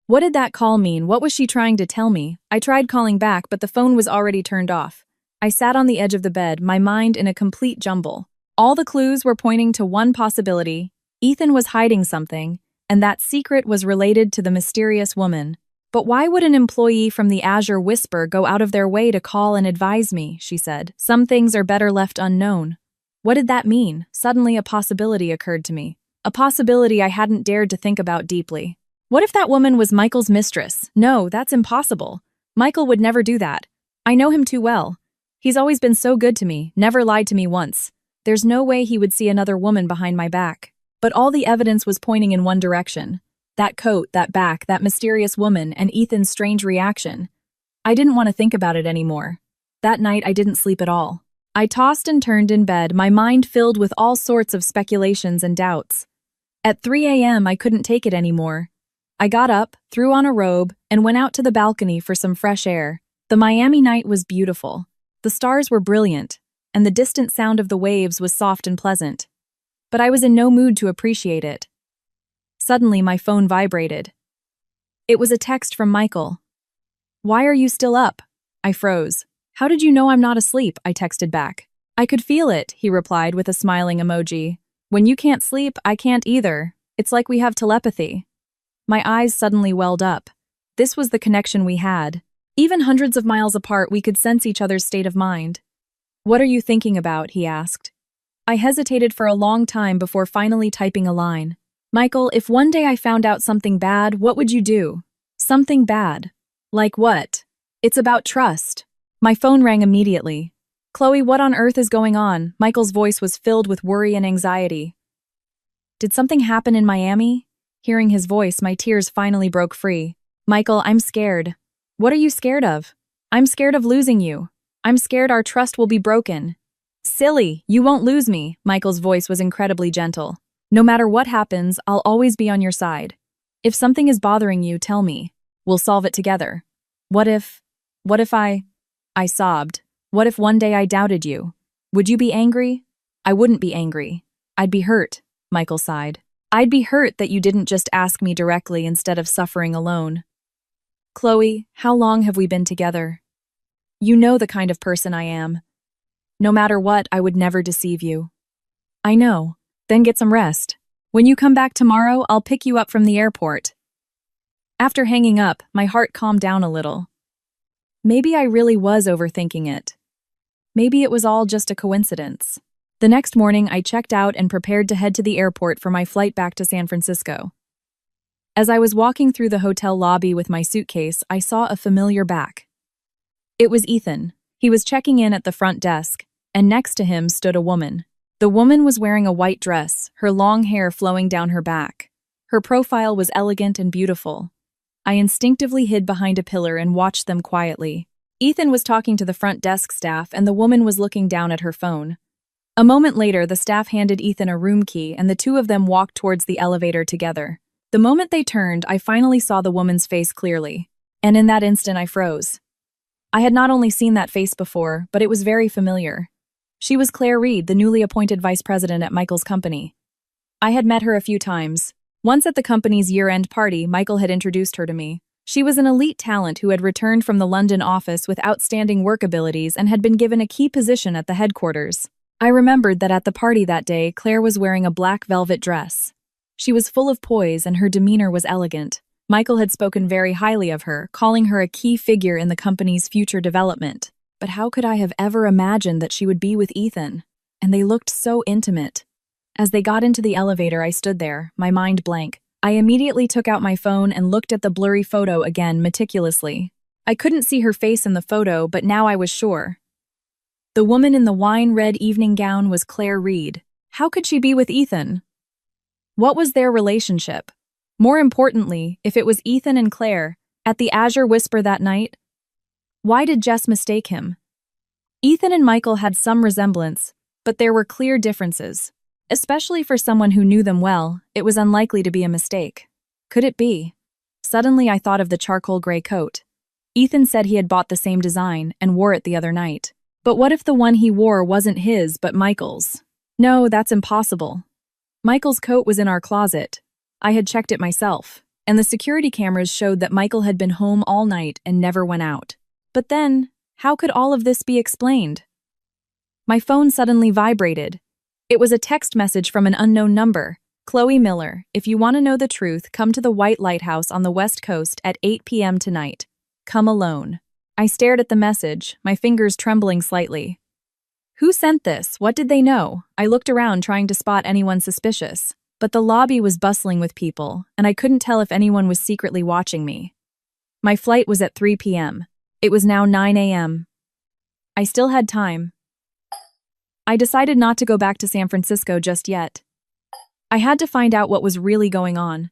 What did that call mean? What was she trying to tell me? I tried calling back, but the phone was already turned off. I sat on the edge of the bed, my mind in a complete jumble. All the clues were pointing to one possibility. Ethan was hiding something, and that secret was related to the mysterious woman. But why would an employee from the Azure Whisper go out of their way to call and advise me, she said. Some things are better left unknown. What did that mean? Suddenly a possibility occurred to me. A possibility I hadn't dared to think about deeply. What if that woman was Michael's mistress? No, that's impossible. Michael would never do that. I know him too well. He's always been so good to me, never lied to me once. There's no way he would see another woman behind my back. But all the evidence was pointing in one direction. That coat, that back, that mysterious woman, and Ethan's strange reaction. I didn't want to think about it anymore. That night, I didn't sleep at all. I tossed and turned in bed, my mind filled with all sorts of speculations and doubts. At 3 a.m., I couldn't take it anymore. I got up, threw on a robe, and went out to the balcony for some fresh air. The Miami night was beautiful. The stars were brilliant, and the distant sound of the waves was soft and pleasant. But I was in no mood to appreciate it. Suddenly, my phone vibrated. It was a text from Michael. "Why are you still up?" I froze. "How did you know I'm not asleep?" I texted back. "I could feel it," he replied with a smiling emoji. "When you can't sleep, I can't either. It's like we have telepathy." My eyes suddenly welled up. This was the connection we had. Even hundreds of miles apart, we could sense each other's state of mind. "What are you thinking about?" he asked. I hesitated for a long time before finally typing a line. "Michael, if one day I found out something bad, what would you do?" "Something bad? Like what?" "It's about trust." My phone rang immediately. "Chloe, what on earth is going on?" Michael's voice was filled with worry and anxiety. "Did something happen in Miami?" Hearing his voice, my tears finally broke free. "Michael, I'm scared." "What are you scared of?" "I'm scared of losing you. I'm scared our trust will be broken." "Silly, you won't lose me." Michael's voice was incredibly gentle. "No matter what happens, I'll always be on your side. If something is bothering you, tell me. We'll solve it together." What if I sobbed. "What if one day I doubted you? Would you be angry?" "I wouldn't be angry. I'd be hurt," Michael sighed. "I'd be hurt that you didn't just ask me directly instead of suffering alone." "Chloe, how long have we been together? You know the kind of person I am. No matter what, I would never deceive you." "I know. Then get some rest. When you come back tomorrow, I'll pick you up from the airport." After hanging up, my heart calmed down a little. Maybe I really was overthinking it. Maybe it was all just a coincidence. The next morning, I checked out and prepared to head to the airport for my flight back to San Francisco. As I was walking through the hotel lobby with my suitcase, I saw a familiar back. It was Ethan. He was checking in at the front desk, and next to him stood a woman. The woman was wearing a white dress, her long hair flowing down her back. Her profile was elegant and beautiful. I instinctively hid behind a pillar and watched them quietly. Ethan was talking to the front desk staff, and the woman was looking down at her phone. A moment later, the staff handed Ethan a room key, and the two of them walked towards the elevator together. The moment they turned, I finally saw the woman's face clearly. And in that instant, I froze. I had not only seen that face before, but it was very familiar. She was Claire Reed, the newly appointed vice president at Michael's company. I had met her a few times. Once at the company's year-end party, Michael had introduced her to me. She was an elite talent who had returned from the London office with outstanding work abilities and had been given a key position at the headquarters. I remembered that at the party that day, Claire was wearing a black velvet dress. She was full of poise and her demeanor was elegant. Michael had spoken very highly of her, calling her a key figure in the company's future development. But how could I have ever imagined that she would be with Ethan? And they looked so intimate. As they got into the elevator, I stood there, my mind blank. I immediately took out my phone and looked at the blurry photo again meticulously. I couldn't see her face in the photo, but now I was sure. The woman in the wine-red evening gown was Claire Reed. How could she be with Ethan? What was their relationship? More importantly, if it was Ethan and Claire, at the Azure Whisper that night, why did Jess mistake him? Ethan and Michael had some resemblance, but there were clear differences. Especially for someone who knew them well, it was unlikely to be a mistake. Could it be? Suddenly I thought of the charcoal gray coat. Ethan said he had bought the same design and wore it the other night. But what if the one he wore wasn't his but Michael's? No, that's impossible. Michael's coat was in our closet. I had checked it myself, and the security cameras showed that Michael had been home all night and never went out. But then, how could all of this be explained? My phone suddenly vibrated. It was a text message from an unknown number. "Chloe Miller, if you want to know the truth, come to the White Lighthouse on the West Coast at 8 p.m. tonight. Come alone." I stared at the message, my fingers trembling slightly. Who sent this? What did they know? I looked around trying to spot anyone suspicious, but the lobby was bustling with people, and I couldn't tell if anyone was secretly watching me. My flight was at 3 p.m. It was now 9 a.m. I still had time. I decided not to go back to San Francisco just yet. I had to find out what was really going on.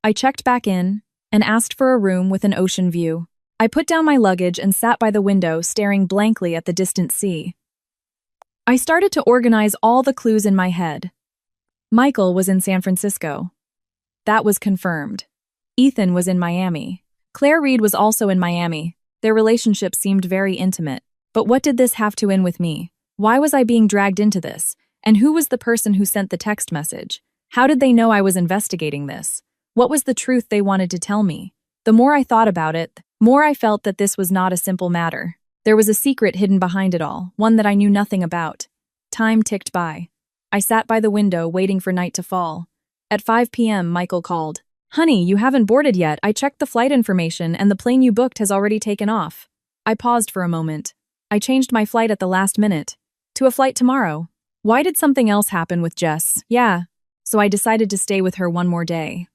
I checked back in and asked for a room with an ocean view. I put down my luggage and sat by the window, staring blankly at the distant sea. I started to organize all the clues in my head. Michael was in San Francisco. That was confirmed. Ethan was in Miami. Claire Reed was also in Miami. Their relationship seemed very intimate. But what did this have to in with me? Why was I being dragged into this? And who was the person who sent the text message? How did they know I was investigating this? What was the truth they wanted to tell me? The more I thought about it, the more I felt that this was not a simple matter. There was a secret hidden behind it all, one that I knew nothing about. Time ticked by. I sat by the window waiting for night to fall. At 5 p.m., Michael called. "Honey, you haven't boarded yet. I checked the flight information and the plane you booked has already taken off." I paused for a moment. I changed my flight at the last minute. To a flight tomorrow. Why did something else happen with Jess? Yeah. So I decided to stay with her one more day.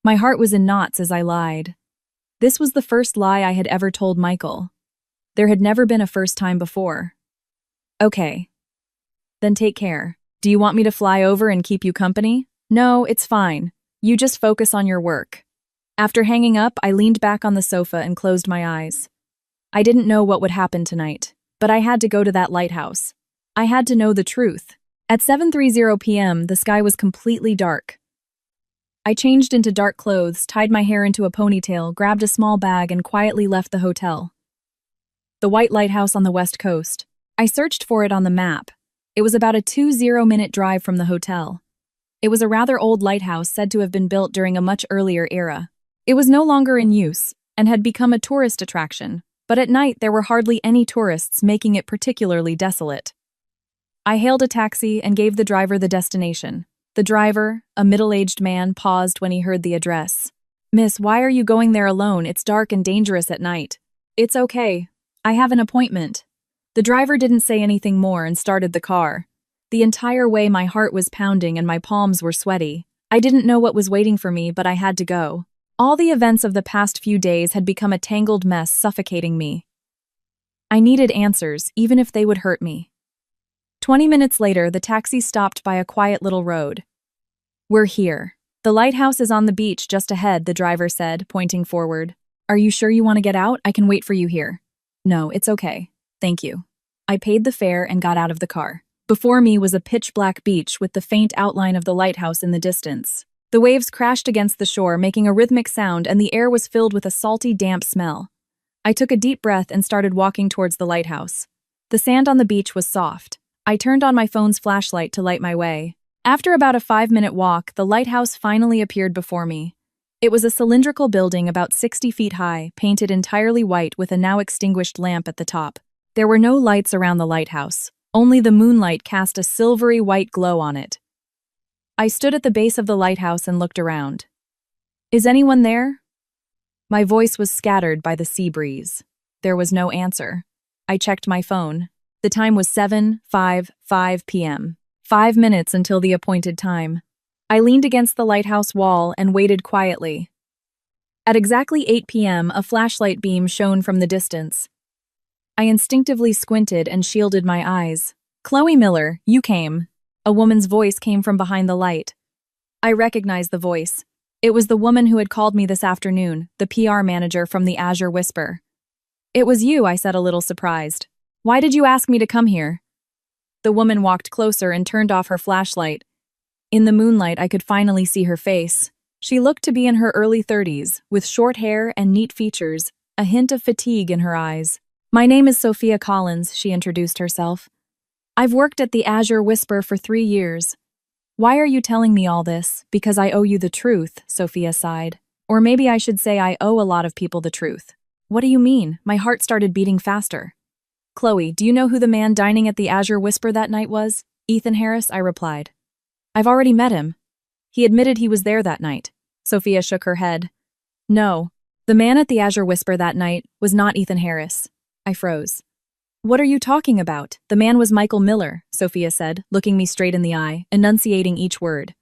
My heart was in knots as I lied. This was the first lie I had ever told Michael. There had never been a first time before. Okay. Then take care. Do you want me to fly over and keep you company? No, it's fine. You just focus on your work. After hanging up, I leaned back on the sofa and closed my eyes. I didn't know what would happen tonight, but I had to go to that lighthouse. I had to know the truth. At 7:30 p.m., the sky was completely dark. I changed into dark clothes, tied my hair into a ponytail, grabbed a small bag, and quietly left the hotel. The white lighthouse on the west coast. I searched for it on the map. It was about a 20-minute drive from the hotel. It was a rather old lighthouse said to have been built during a much earlier era. It was no longer in use and had become a tourist attraction, but at night there were hardly any tourists, making it particularly desolate. I hailed a taxi and gave the driver the destination. The driver, a middle-aged man, paused when he heard the address. "Miss, why are you going there alone? It's dark and dangerous at night." "It's okay. I have an appointment." The driver didn't say anything more and started the car. The entire way my heart was pounding and my palms were sweaty. I didn't know what was waiting for me, but I had to go. All the events of the past few days had become a tangled mess, suffocating me. I needed answers, even if they would hurt me. 20 minutes later, the taxi stopped by a quiet little road. "We're here. The lighthouse is on the beach just ahead," the driver said, pointing forward. "Are you sure you want to get out? I can wait for you here." "No, it's okay. Thank you." I paid the fare and got out of the car. Before me was a pitch-black beach with the faint outline of the lighthouse in the distance. The waves crashed against the shore, making a rhythmic sound, and the air was filled with a salty, damp smell. I took a deep breath and started walking towards the lighthouse. The sand on the beach was soft. I turned on my phone's flashlight to light my way. After about a 5-minute walk, the lighthouse finally appeared before me. It was a cylindrical building about 60 feet high, painted entirely white with a now extinguished lamp at the top. There were no lights around the lighthouse. Only the moonlight cast a silvery white glow on it. I stood at the base of the lighthouse and looked around. "Is anyone there?" My voice was scattered by the sea breeze. There was no answer. I checked my phone. The time was 7:55 p.m. 5 minutes until the appointed time. I leaned against the lighthouse wall and waited quietly. At exactly 8 p.m., a flashlight beam shone from the distance. I instinctively squinted and shielded my eyes. "Chloe Miller, you came." A woman's voice came from behind the light. I recognized the voice. It was the woman who had called me this afternoon, the PR manager from the Azure Whisper. "It was you," I said, a little surprised. "Why did you ask me to come here?" The woman walked closer and turned off her flashlight. In the moonlight, I could finally see her face. She looked to be in her early 30s, with short hair and neat features, a hint of fatigue in her eyes. "My name is Sophia Collins," she introduced herself. "I've worked at the Azure Whisper for 3 years. Why are you telling me all this? Because I owe you the truth," Sophia sighed. "Or maybe I should say I owe a lot of people the truth." "What do you mean?" My heart started beating faster. "Chloe, do you know who the man dining at the Azure Whisper that night was?" "Ethan Harris," I replied. "I've already met him." "He admitted he was there that night." Sophia shook her head. "No, the man at the Azure Whisper that night was not Ethan Harris." I froze. "What are you talking about? The man was Michael Miller," Sophia said, looking me straight in the eye, enunciating each word.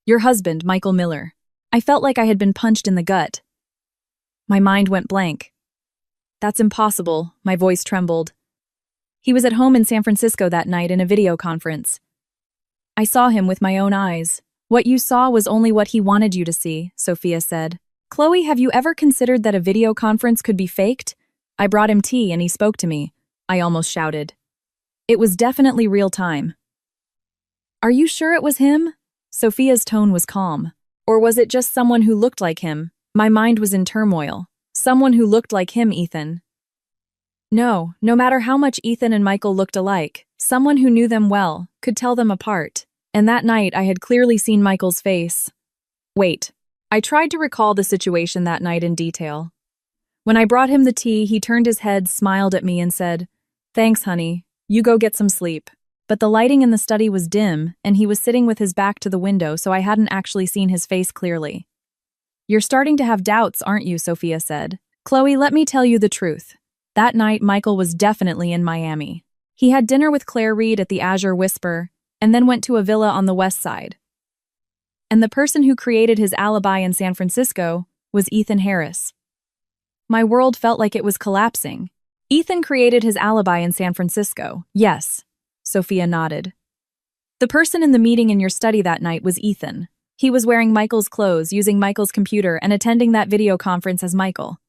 "Your husband, Michael Miller." I felt like I had been punched in the gut. My mind went blank. "That's impossible," my voice trembled. "He was at home in San Francisco that night in a video conference. I saw him with my own eyes." "What you saw was only what he wanted you to see," Sophia said. "Chloe, have you ever considered that a video conference could be faked? I brought him tea and he spoke to me," I almost shouted. "It was definitely real time." "Are you sure it was him?" Sophia's tone was calm. Or was it just someone who looked like him? My mind was in turmoil. Someone who looked like him, Ethan. No matter how much Ethan and Michael looked alike, someone who knew them well could tell them apart. And that night, I had clearly seen Michael's face. Wait. I tried to recall the situation that night in detail. When I brought him the tea, he turned his head, smiled at me, and said, "Thanks, honey. You go get some sleep." But the lighting in the study was dim, and he was sitting with his back to the window, so I hadn't actually seen his face clearly. "You're starting to have doubts, aren't you?" Sophia said. "Chloe, let me tell you the truth. That night, Michael was definitely in Miami. He had dinner with Claire Reed at the Azure Whisper, and then went to a villa on the west side. And the person who created his alibi in San Francisco was Ethan Harris." My world felt like it was collapsing. "Ethan created his alibi in San Francisco." "Yes," Sophia nodded. "The person in the meeting in your study that night was Ethan. He was wearing Michael's clothes, using Michael's computer, and attending that video conference as Michael."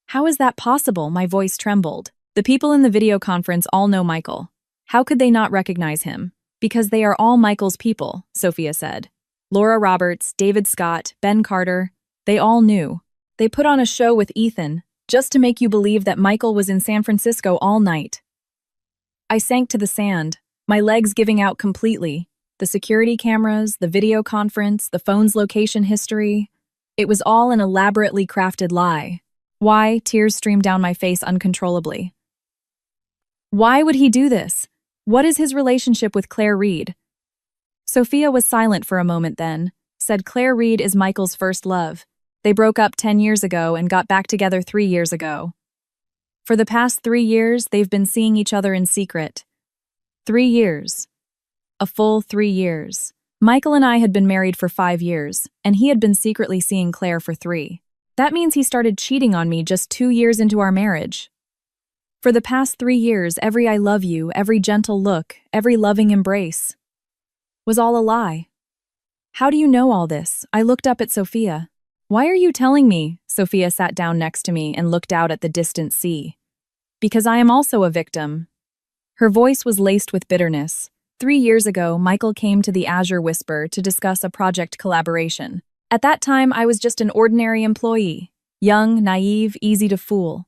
"How is that possible?" My voice trembled. "The people in the video conference all know Michael. How could they not recognize him?" "Because they are all Michael's people," Sophia said. "Laura Roberts, David Scott, Ben Carter, they all knew. They put on a show with Ethan just to make you believe that Michael was in San Francisco all night." I sank to the sand, my legs giving out completely. The security cameras, the video conference, the phone's location history. It was all an elaborately crafted lie. Why? Tears streamed down my face uncontrollably. Why would he do this? What is his relationship with Claire Reed? Sophia was silent for a moment then, said Claire Reed is Michael's first love. They broke up 10 years ago and got back together 3 years ago. For the past 3 years, they've been seeing each other in secret. 3 years. A full 3 years. Michael and I had been married for 5 years, and he had been secretly seeing Claire for 3. That means he started cheating on me just 2 years into our marriage. For the past 3 years, every I love you, every gentle look, every loving embrace was all a lie. How do you know all this? I looked up at Sophia. Why are you telling me? Sophia sat down next to me and looked out at the distant sea. Because I am also a victim. Her voice was laced with bitterness. 3 years ago, Michael came to the Azure Whisper to discuss a project collaboration. At that time, I was just an ordinary employee. Young, naive, easy to fool.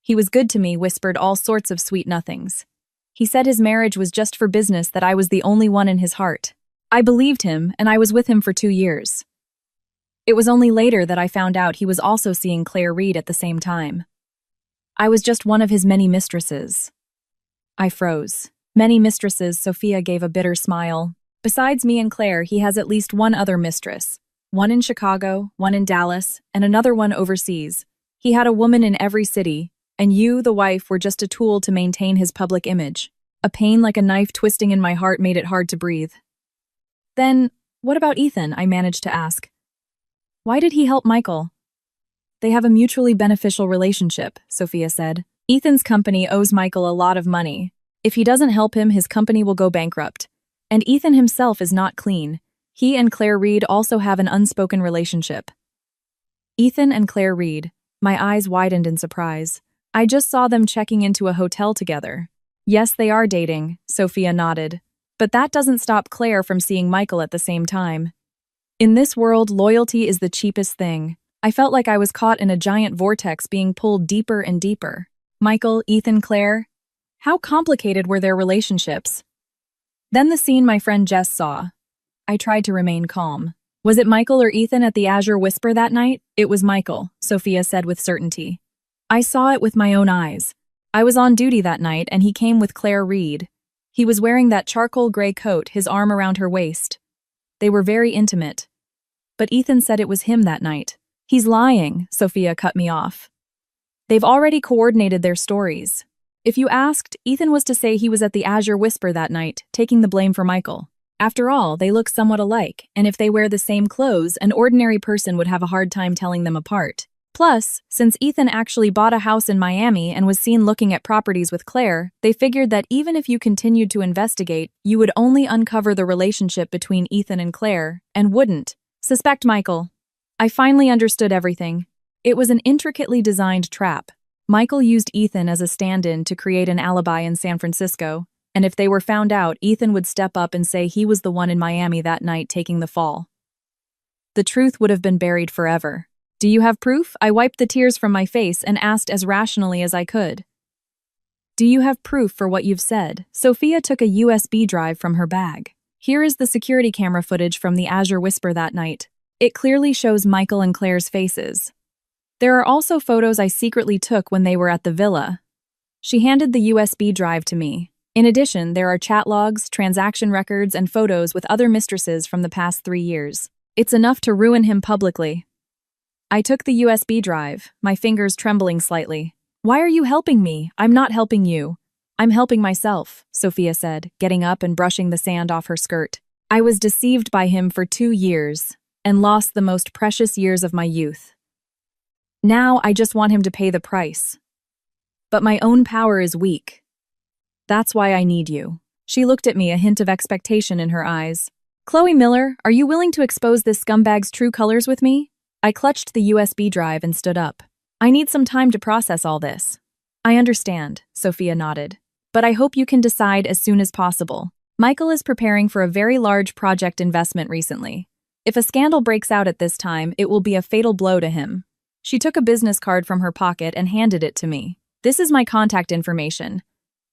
He was good to me, whispered all sorts of sweet nothings. He said his marriage was just for business, that I was the only one in his heart. I believed him, and I was with him for 2 years. It was only later that I found out he was also seeing Claire Reed at the same time. I was just one of his many mistresses. I froze. Many mistresses, Sophia gave a bitter smile. Besides me and Claire, he has at least one other mistress. One in Chicago, one in Dallas, and another one overseas. He had a woman in every city, and you, the wife, were just a tool to maintain his public image. A pain like a knife twisting in my heart made it hard to breathe. Then, what about Ethan? I managed to ask. Why did he help Michael? They have a mutually beneficial relationship, Sophia said. Ethan's company owes Michael a lot of money. If he doesn't help him, his company will go bankrupt. And Ethan himself is not clean. He and Claire Reed also have an unspoken relationship. Ethan and Claire Reed. My eyes widened in surprise. I just saw them checking into a hotel together. Yes, they are dating, Sophia nodded. But that doesn't stop Claire from seeing Michael at the same time. In this world, loyalty is the cheapest thing. I felt like I was caught in a giant vortex being pulled deeper and deeper. Michael, Ethan, Claire. How complicated were their relationships? Then the scene my friend Jess saw. I tried to remain calm. Was it Michael or Ethan at the Azure Whisper that night? It was Michael, Sophia said with certainty. I saw it with my own eyes. I was on duty that night and he came with Claire Reed. He was wearing that charcoal gray coat, his arm around her waist. They were very intimate. But Ethan said it was him that night. He's lying, Sophia cut me off. They've already coordinated their stories. If you asked, Ethan was to say he was at the Azure Whisper that night, taking the blame for Michael. After all, they look somewhat alike, and if they wear the same clothes, an ordinary person would have a hard time telling them apart. Plus, since Ethan actually bought a house in Miami and was seen looking at properties with Claire, they figured that even if you continued to investigate, you would only uncover the relationship between Ethan and Claire, and wouldn't suspect Michael. I finally understood everything. It was an intricately designed trap. Michael used Ethan as a stand-in to create an alibi in San Francisco, and if they were found out, Ethan would step up and say he was the one in Miami that night taking the fall. the truth would have been buried forever. Do you have proof? I wiped the tears from my face and asked as rationally as I could. Do you have proof for what you've said? Sophia took a USB drive from her bag. Here is the security camera footage from the Azure Whisper that night. It clearly shows Michael and Claire's faces. There are also photos I secretly took when they were at the villa. She handed the USB drive to me. In addition, there are chat logs, transaction records, and photos with other mistresses from the past 3 years. It's enough to ruin him publicly. I took the USB drive, my fingers trembling slightly. Why are you helping me? I'm not helping you. I'm helping myself, Sophia said, getting up and brushing the sand off her skirt. I was deceived by him for 2 years and lost the most precious years of my youth. Now I just want him to pay the price. But my own power is weak. That's why I need you. She looked at me, a hint of expectation in her eyes. Chloe Miller, are you willing to expose this scumbag's true colors with me? I clutched the USB drive and stood up. I need some time to process all this. I understand, Sophia nodded. But I hope you can decide as soon as possible. Michael is preparing for a very large project investment recently. If a scandal breaks out at this time, it will be a fatal blow to him. She took a business card from her pocket and handed it to me. This is my contact information.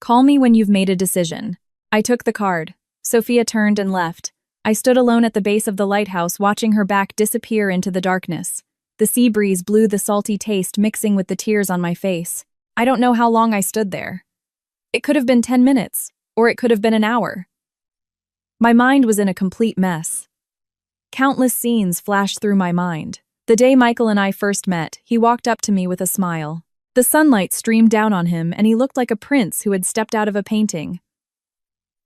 Call me when you've made a decision. I took the card. Sophia turned and left. I stood alone at the base of the lighthouse, watching her back disappear into the darkness. The sea breeze blew the salty taste mixing with the tears on my face. I don't know how long I stood there. It could have been 10 minutes, or it could have been an hour. My mind was in a complete mess. Countless scenes flashed through my mind. The day Michael and I first met, he walked up to me with a smile. The sunlight streamed down on him, and he looked like a prince who had stepped out of a painting.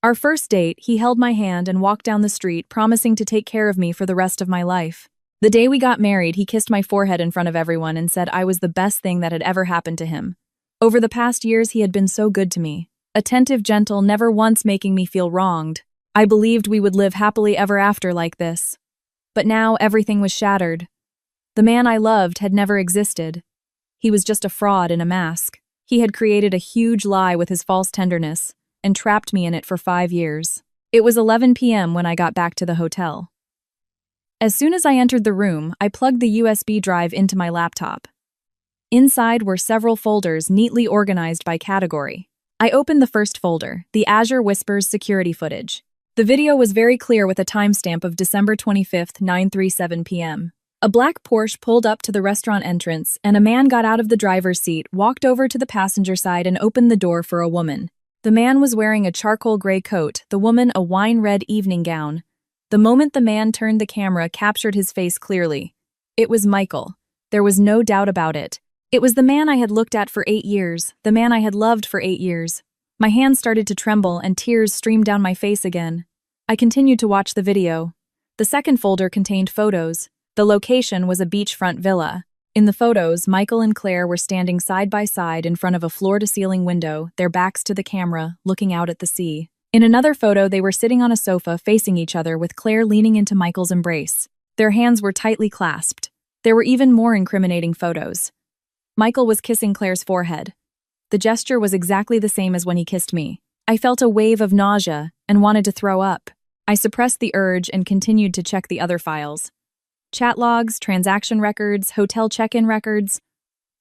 Our first date, he held my hand and walked down the street, promising to take care of me for the rest of my life. The day we got married, he kissed my forehead in front of everyone and said I was the best thing that had ever happened to him. Over the past years, he had been so good to me. Attentive, gentle, never once making me feel wronged. I believed we would live happily ever after like this. But now everything was shattered. The man I loved had never existed. He was just a fraud in a mask. He had created a huge lie with his false tenderness and trapped me in it for 5 years. It was 11 p.m. when I got back to the hotel. As soon as I entered the room, I plugged the USB drive into my laptop. Inside were several folders neatly organized by category. I opened the first folder, the Azure Whispers security footage. The video was very clear with a timestamp of December 25, 9:37 p.m. A black Porsche pulled up to the restaurant entrance, and a man got out of the driver's seat, walked over to the passenger side, and opened the door for a woman. The man was wearing a charcoal gray coat, the woman a wine-red evening gown. The moment the man turned, the camera captured his face clearly. It was Michael. There was no doubt about it. It was the man I had looked at for 8 years, the man I had loved for 8 years. My hands started to tremble and tears streamed down my face again. I continued to watch the video. The second folder contained photos. The location was a beachfront villa. In the photos, Michael and Claire were standing side by side in front of a floor-to-ceiling window, their backs to the camera, looking out at the sea. In another photo, they were sitting on a sofa facing each other with Claire leaning into Michael's embrace. Their hands were tightly clasped. There were even more incriminating photos. Michael was kissing Claire's forehead. The gesture was exactly the same as when he kissed me. I felt a wave of nausea and wanted to throw up. I suppressed the urge and continued to check the other files. Chat logs, transaction records, hotel check-in records.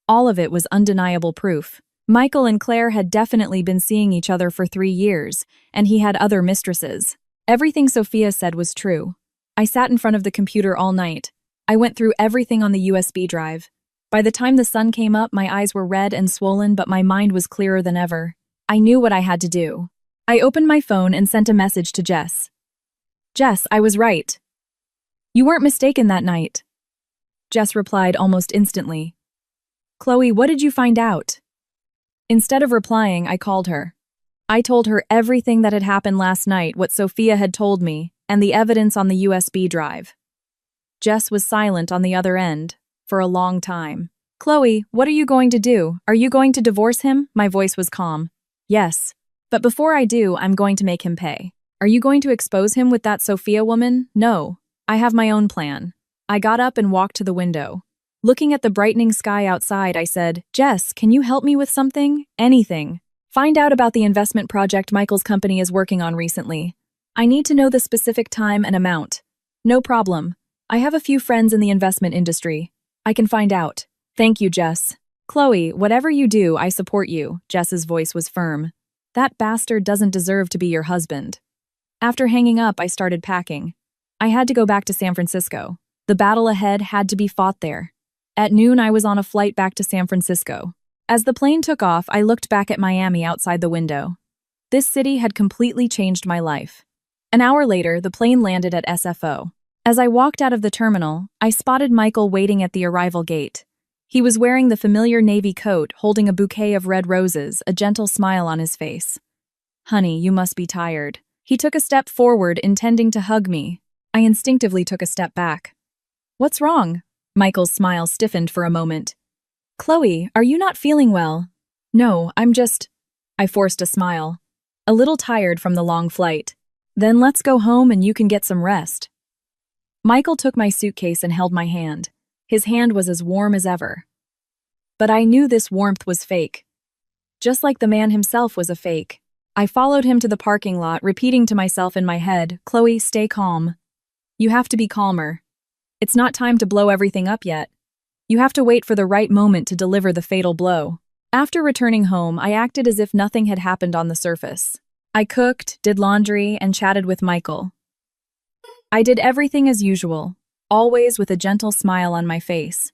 All of it was undeniable proof. Michael and Claire had definitely been seeing each other for 3 years, and he had other mistresses. Everything Sophia said was true. I sat in front of the computer all night. I went through everything on the USB drive. By the time the sun came up, my eyes were red and swollen, but my mind was clearer than ever. I knew what I had to do. I opened my phone and sent a message to Jess. Jess, I was right. You weren't mistaken that night. Jess replied almost instantly. Chloe, what did you find out? Instead of replying, I called her. I told her everything that had happened last night, what Sophia had told me, and the evidence on the USB drive. Jess was silent on the other end, for a long time. Chloe, what are you going to do? Are you going to divorce him? My voice was calm. Yes. But before I do, I'm going to make him pay. Are you going to expose him with that Sophia woman? No. I have my own plan. I got up and walked to the window. Looking at the brightening sky outside, I said, Jess, can you help me with something? Anything. Find out about the investment project Michael's company is working on recently. I need to know the specific time and amount. No problem. I have a few friends in the investment industry. I can find out. Thank you, Jess. Chloe, whatever you do, I support you. Jess's voice was firm. That bastard doesn't deserve to be your husband. After hanging up, I started packing. I had to go back to San Francisco. The battle ahead had to be fought there. At noon, I was on a flight back to San Francisco. As the plane took off, I looked back at Miami outside the window. This city had completely changed my life. An hour later, the plane landed at SFO. As I walked out of the terminal, I spotted Michael waiting at the arrival gate. He was wearing the familiar navy coat, holding a bouquet of red roses, a gentle smile on his face. Honey, you must be tired. He took a step forward, intending to hug me. I instinctively took a step back. What's wrong? Michael's smile stiffened for a moment. Chloe, are you not feeling well? No, I forced a smile. A little tired from the long flight. Then let's go home and you can get some rest. Michael took my suitcase and held my hand. His hand was as warm as ever. But I knew this warmth was fake. Just like the man himself was a fake. I followed him to the parking lot, repeating to myself in my head, Chloe, stay calm. You have to be calmer. It's not time to blow everything up yet. You have to wait for the right moment to deliver the fatal blow. After returning home, I acted as if nothing had happened on the surface. I cooked, did laundry, and chatted with Michael. I did everything as usual, always with a gentle smile on my face.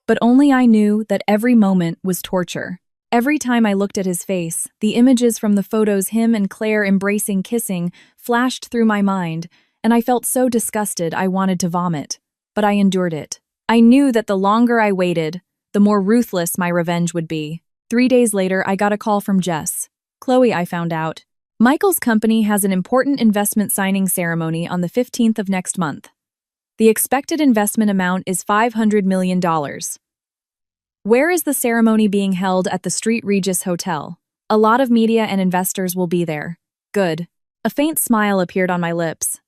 But only I knew that every moment was torture. Every time I looked at his face, the images from the photos him and Claire embracing, kissing, flashed through my mind, and I felt so disgusted I wanted to vomit. But I endured it. I knew that the longer I waited, the more ruthless my revenge would be. 3 days later, I got a call from Jess. Chloe, I found out. Michael's company has an important investment signing ceremony on the 15th of next month. The expected investment amount is $500 million. Where is the ceremony being held? At the Street Regis Hotel. A lot of media and investors will be there. Good. A faint smile appeared on my lips.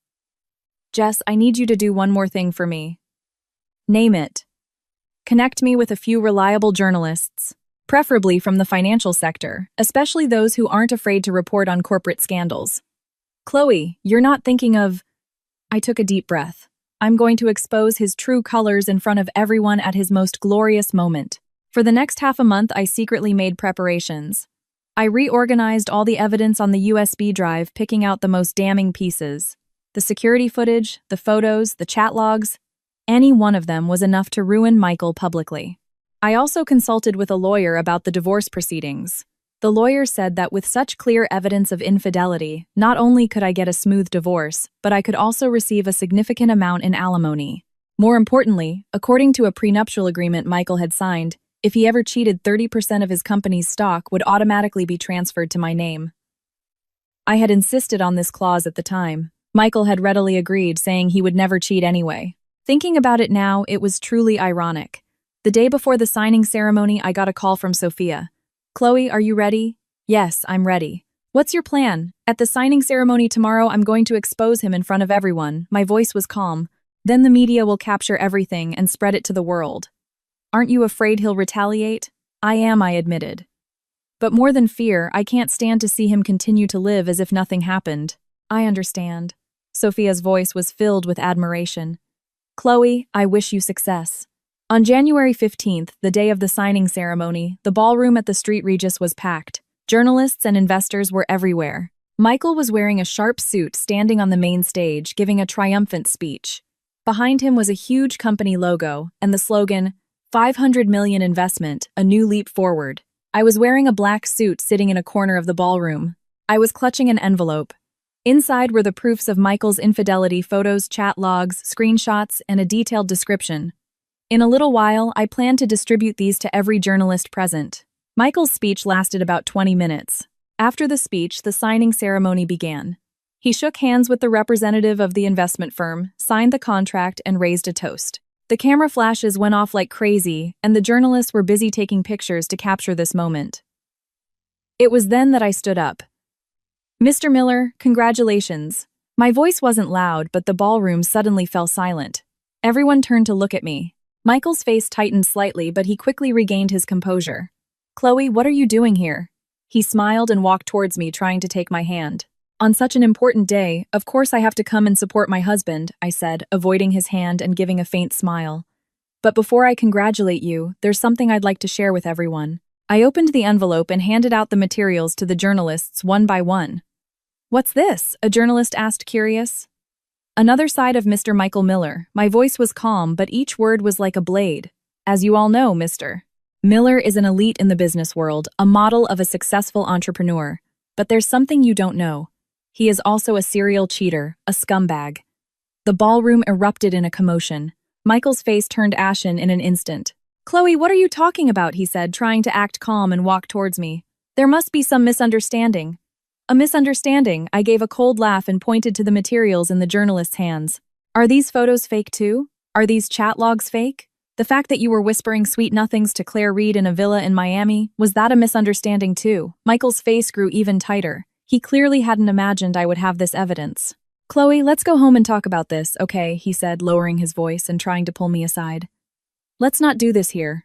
Jess, I need you to do one more thing for me. Name it. Connect me with a few reliable journalists, preferably from the financial sector, especially those who aren't afraid to report on corporate scandals. Chloe, you're not thinking of... I took a deep breath. I'm going to expose his true colors in front of everyone at his most glorious moment. For the next half a month, I secretly made preparations. I reorganized all the evidence on the USB drive, picking out the most damning pieces. The security footage, the photos, the chat logs. Any one of them was enough to ruin Michael publicly. I also consulted with a lawyer about the divorce proceedings. The lawyer said that with such clear evidence of infidelity, not only could I get a smooth divorce, but I could also receive a significant amount in alimony. More importantly, according to a prenuptial agreement Michael had signed, if he ever cheated, 30% of his company's stock would automatically be transferred to my name. I had insisted on this clause at the time. Michael had readily agreed, saying he would never cheat anyway. Thinking about it now, it was truly ironic. The day before the signing ceremony, I got a call from Sophia. Chloe, are you ready? Yes, I'm ready. What's your plan? At the signing ceremony tomorrow, I'm going to expose him in front of everyone. My voice was calm. Then the media will capture everything and spread it to the world. Aren't you afraid he'll retaliate? I am, I admitted. But more than fear, I can't stand to see him continue to live as if nothing happened. I understand. Sophia's voice was filled with admiration. Chloe, I wish you success. On January 15th, the day of the signing ceremony, the ballroom at the Street Regis was packed. Journalists and investors were everywhere. Michael was wearing a sharp suit, standing on the main stage, giving a triumphant speech. Behind him was a huge company logo and the slogan, 500 million investment, a new leap forward. I was wearing a black suit sitting in a corner of the ballroom. I was clutching an envelope. Inside were the proofs of Michael's infidelity, photos, chat logs, screenshots, and a detailed description. In a little while, I planned to distribute these to every journalist present. Michael's speech lasted about 20 minutes. After the speech, the signing ceremony began. He shook hands with the representative of the investment firm, signed the contract, and raised a toast. The camera flashes went off like crazy, and the journalists were busy taking pictures to capture this moment. It was then that I stood up. Mr. Miller, congratulations. My voice wasn't loud, but the ballroom suddenly fell silent. Everyone turned to look at me. Michael's face tightened slightly, but he quickly regained his composure. Chloe, what are you doing here? He smiled and walked towards me, trying to take my hand. On such an important day, of course I have to come and support my husband, I said, avoiding his hand and giving a faint smile. But before I congratulate you, there's something I'd like to share with everyone. I opened the envelope and handed out the materials to the journalists one by one. What's this? A journalist asked, curious. Another side of Mr. Michael Miller. My voice was calm, but each word was like a blade. As you all know, Mr. Miller is an elite in the business world, a model of a successful entrepreneur. But there's something you don't know. He is also a serial cheater, a scumbag. The ballroom erupted in a commotion. Michael's face turned ashen in an instant. Chloe, what are you talking about? He said, trying to act calm and walk towards me. There must be some misunderstanding. A misunderstanding, I gave a cold laugh and pointed to the materials in the journalist's hands. Are these photos fake too? Are these chat logs fake? The fact that you were whispering sweet nothings to Claire Reed in a villa in Miami, was that a misunderstanding too? Michael's face grew even tighter. He clearly hadn't imagined I would have this evidence. Chloe, let's go home and talk about this, okay? He said, lowering his voice and trying to pull me aside. Let's not do this here.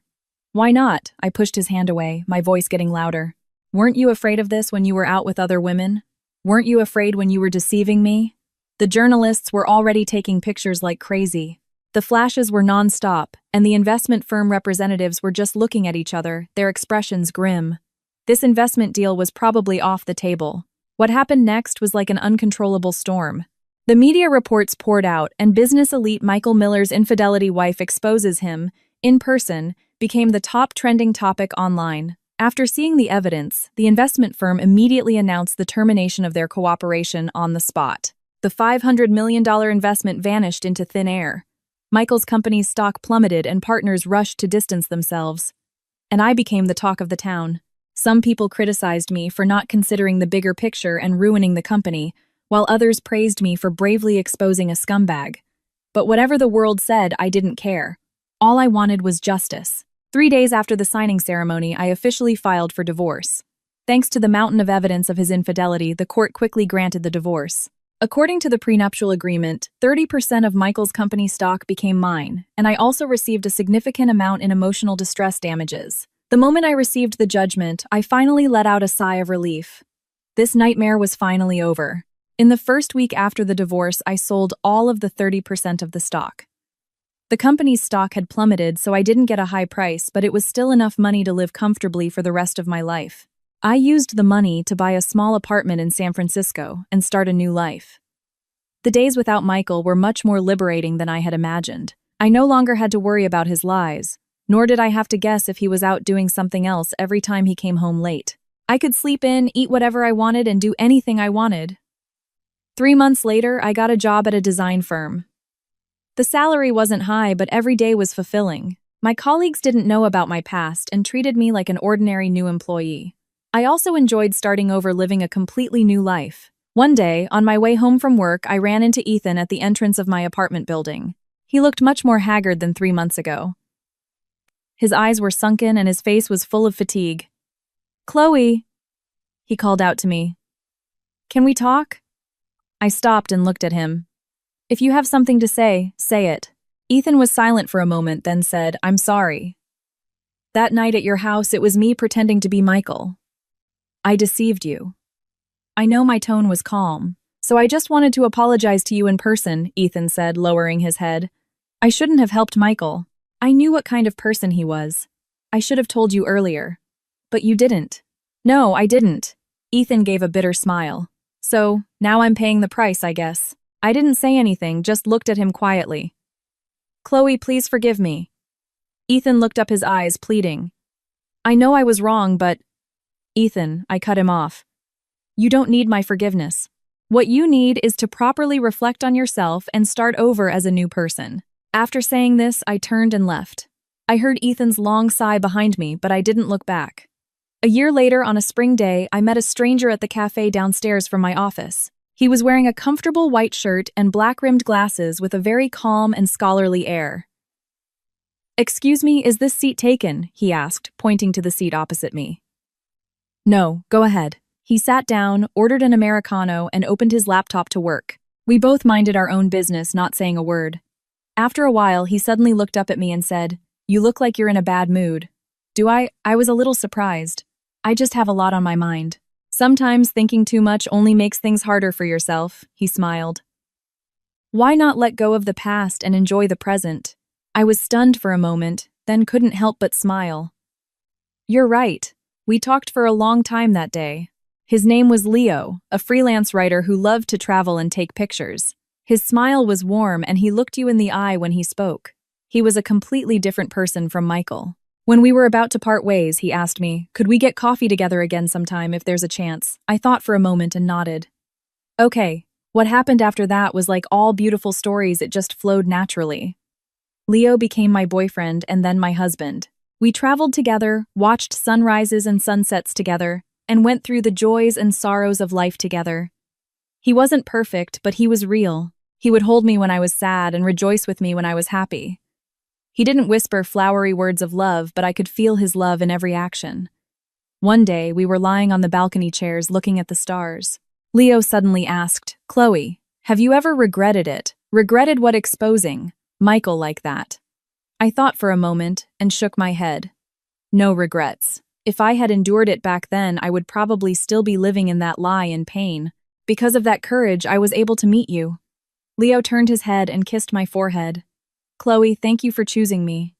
Why not? I pushed his hand away, my voice getting louder. Weren't you afraid of this when you were out with other women? Weren't you afraid when you were deceiving me? The journalists were already taking pictures like crazy. The flashes were non-stop, and the investment firm representatives were just looking at each other, their expressions grim. This investment deal was probably off the table. What happened next was like an uncontrollable storm. The media reports poured out, and business elite Michael Miller's infidelity wife exposes him, in person, became the top trending topic online. After seeing the evidence, the investment firm immediately announced the termination of their cooperation on the spot. The $500 million investment vanished into thin air. Michael's company's stock plummeted and partners rushed to distance themselves. And I became the talk of the town. Some people criticized me for not considering the bigger picture and ruining the company, while others praised me for bravely exposing a scumbag. But whatever the world said, I didn't care. All I wanted was justice. 3 days after the signing ceremony, I officially filed for divorce. Thanks to the mountain of evidence of his infidelity, the court quickly granted the divorce. According to the prenuptial agreement, 30% of Michael's company stock became mine, and I also received a significant amount in emotional distress damages. The moment I received the judgment, I finally let out a sigh of relief. This nightmare was finally over. In the first week after the divorce, I sold all of the 30% of the stock. The company's stock had plummeted, so I didn't get a high price, but it was still enough money to live comfortably for the rest of my life. I used the money to buy a small apartment in San Francisco and start a new life. The days without Michael were much more liberating than I had imagined. I no longer had to worry about his lies, nor did I have to guess if he was out doing something else every time he came home late. I could sleep in, eat whatever I wanted, and do anything I wanted. 3 months later, I got a job at a design firm. The salary wasn't high, but every day was fulfilling. My colleagues didn't know about my past and treated me like an ordinary new employee. I also enjoyed starting over, living a completely new life. One day, on my way home from work, I ran into Ethan at the entrance of my apartment building. He looked much more haggard than 3 months ago. His eyes were sunken and his face was full of fatigue. Chloe, he called out to me. Can we talk? I stopped and looked at him. If you have something to say, say it. Ethan was silent for a moment, then said, I'm sorry. That night at your house, it was me pretending to be Michael. I deceived you. I know my tone was calm, so I just wanted to apologize to you in person, Ethan said, lowering his head. I shouldn't have helped Michael. I knew what kind of person he was. I should have told you earlier. But you didn't. No, I didn't. Ethan gave a bitter smile. So, now I'm paying the price, I guess. I didn't say anything, just looked at him quietly. Chloe, please forgive me. Ethan looked up, his eyes pleading. I know I was wrong, but... Ethan, I cut him off. You don't need my forgiveness. What you need is to properly reflect on yourself and start over as a new person. After saying this, I turned and left. I heard Ethan's long sigh behind me, but I didn't look back. A year later, on a spring day, I met a stranger at the cafe downstairs from my office. He was wearing a comfortable white shirt and black-rimmed glasses with a very calm and scholarly air. Excuse me, is this seat taken? He asked, pointing to the seat opposite me. No, go ahead. He sat down, ordered an Americano, and opened his laptop to work. We both minded our own business, not saying a word. After a while, he suddenly looked up at me and said, You look like you're in a bad mood. Do I? I was a little surprised. I just have a lot on my mind. Sometimes thinking too much only makes things harder for yourself, he smiled. Why not let go of the past and enjoy the present? I was stunned for a moment, then couldn't help but smile. You're right. We talked for a long time that day. His name was Leo, a freelance writer who loved to travel and take pictures. His smile was warm and he looked you in the eye when he spoke. He was a completely different person from Michael. When we were about to part ways, he asked me, could we get coffee together again sometime if there's a chance? I thought for a moment and nodded. Okay. What happened after that was like all beautiful stories, it just flowed naturally. Leo became my boyfriend and then my husband. We traveled together, watched sunrises and sunsets together, and went through the joys and sorrows of life together. He wasn't perfect, but he was real. He would hold me when I was sad and rejoice with me when I was happy. He didn't whisper flowery words of love, but I could feel his love in every action. One day, we were lying on the balcony chairs looking at the stars. Leo suddenly asked, Chloe, have you ever regretted it? Regretted what exposing Michael like that? I thought for a moment and shook my head. No regrets. If I had endured it back then, I would probably still be living in that lie and pain. Because of that courage, I was able to meet you. Leo turned his head and kissed my forehead. Chloe, thank you for choosing me.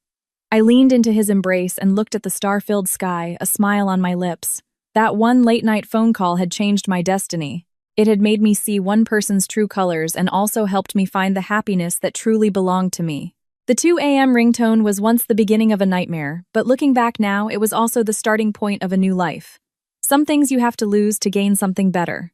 I leaned into his embrace and looked at the star-filled sky, a smile on my lips. That one late-night phone call had changed my destiny. It had made me see one person's true colors and also helped me find the happiness that truly belonged to me. The 2 a.m. ringtone was once the beginning of a nightmare, but looking back now, it was also the starting point of a new life. Some things you have to lose to gain something better.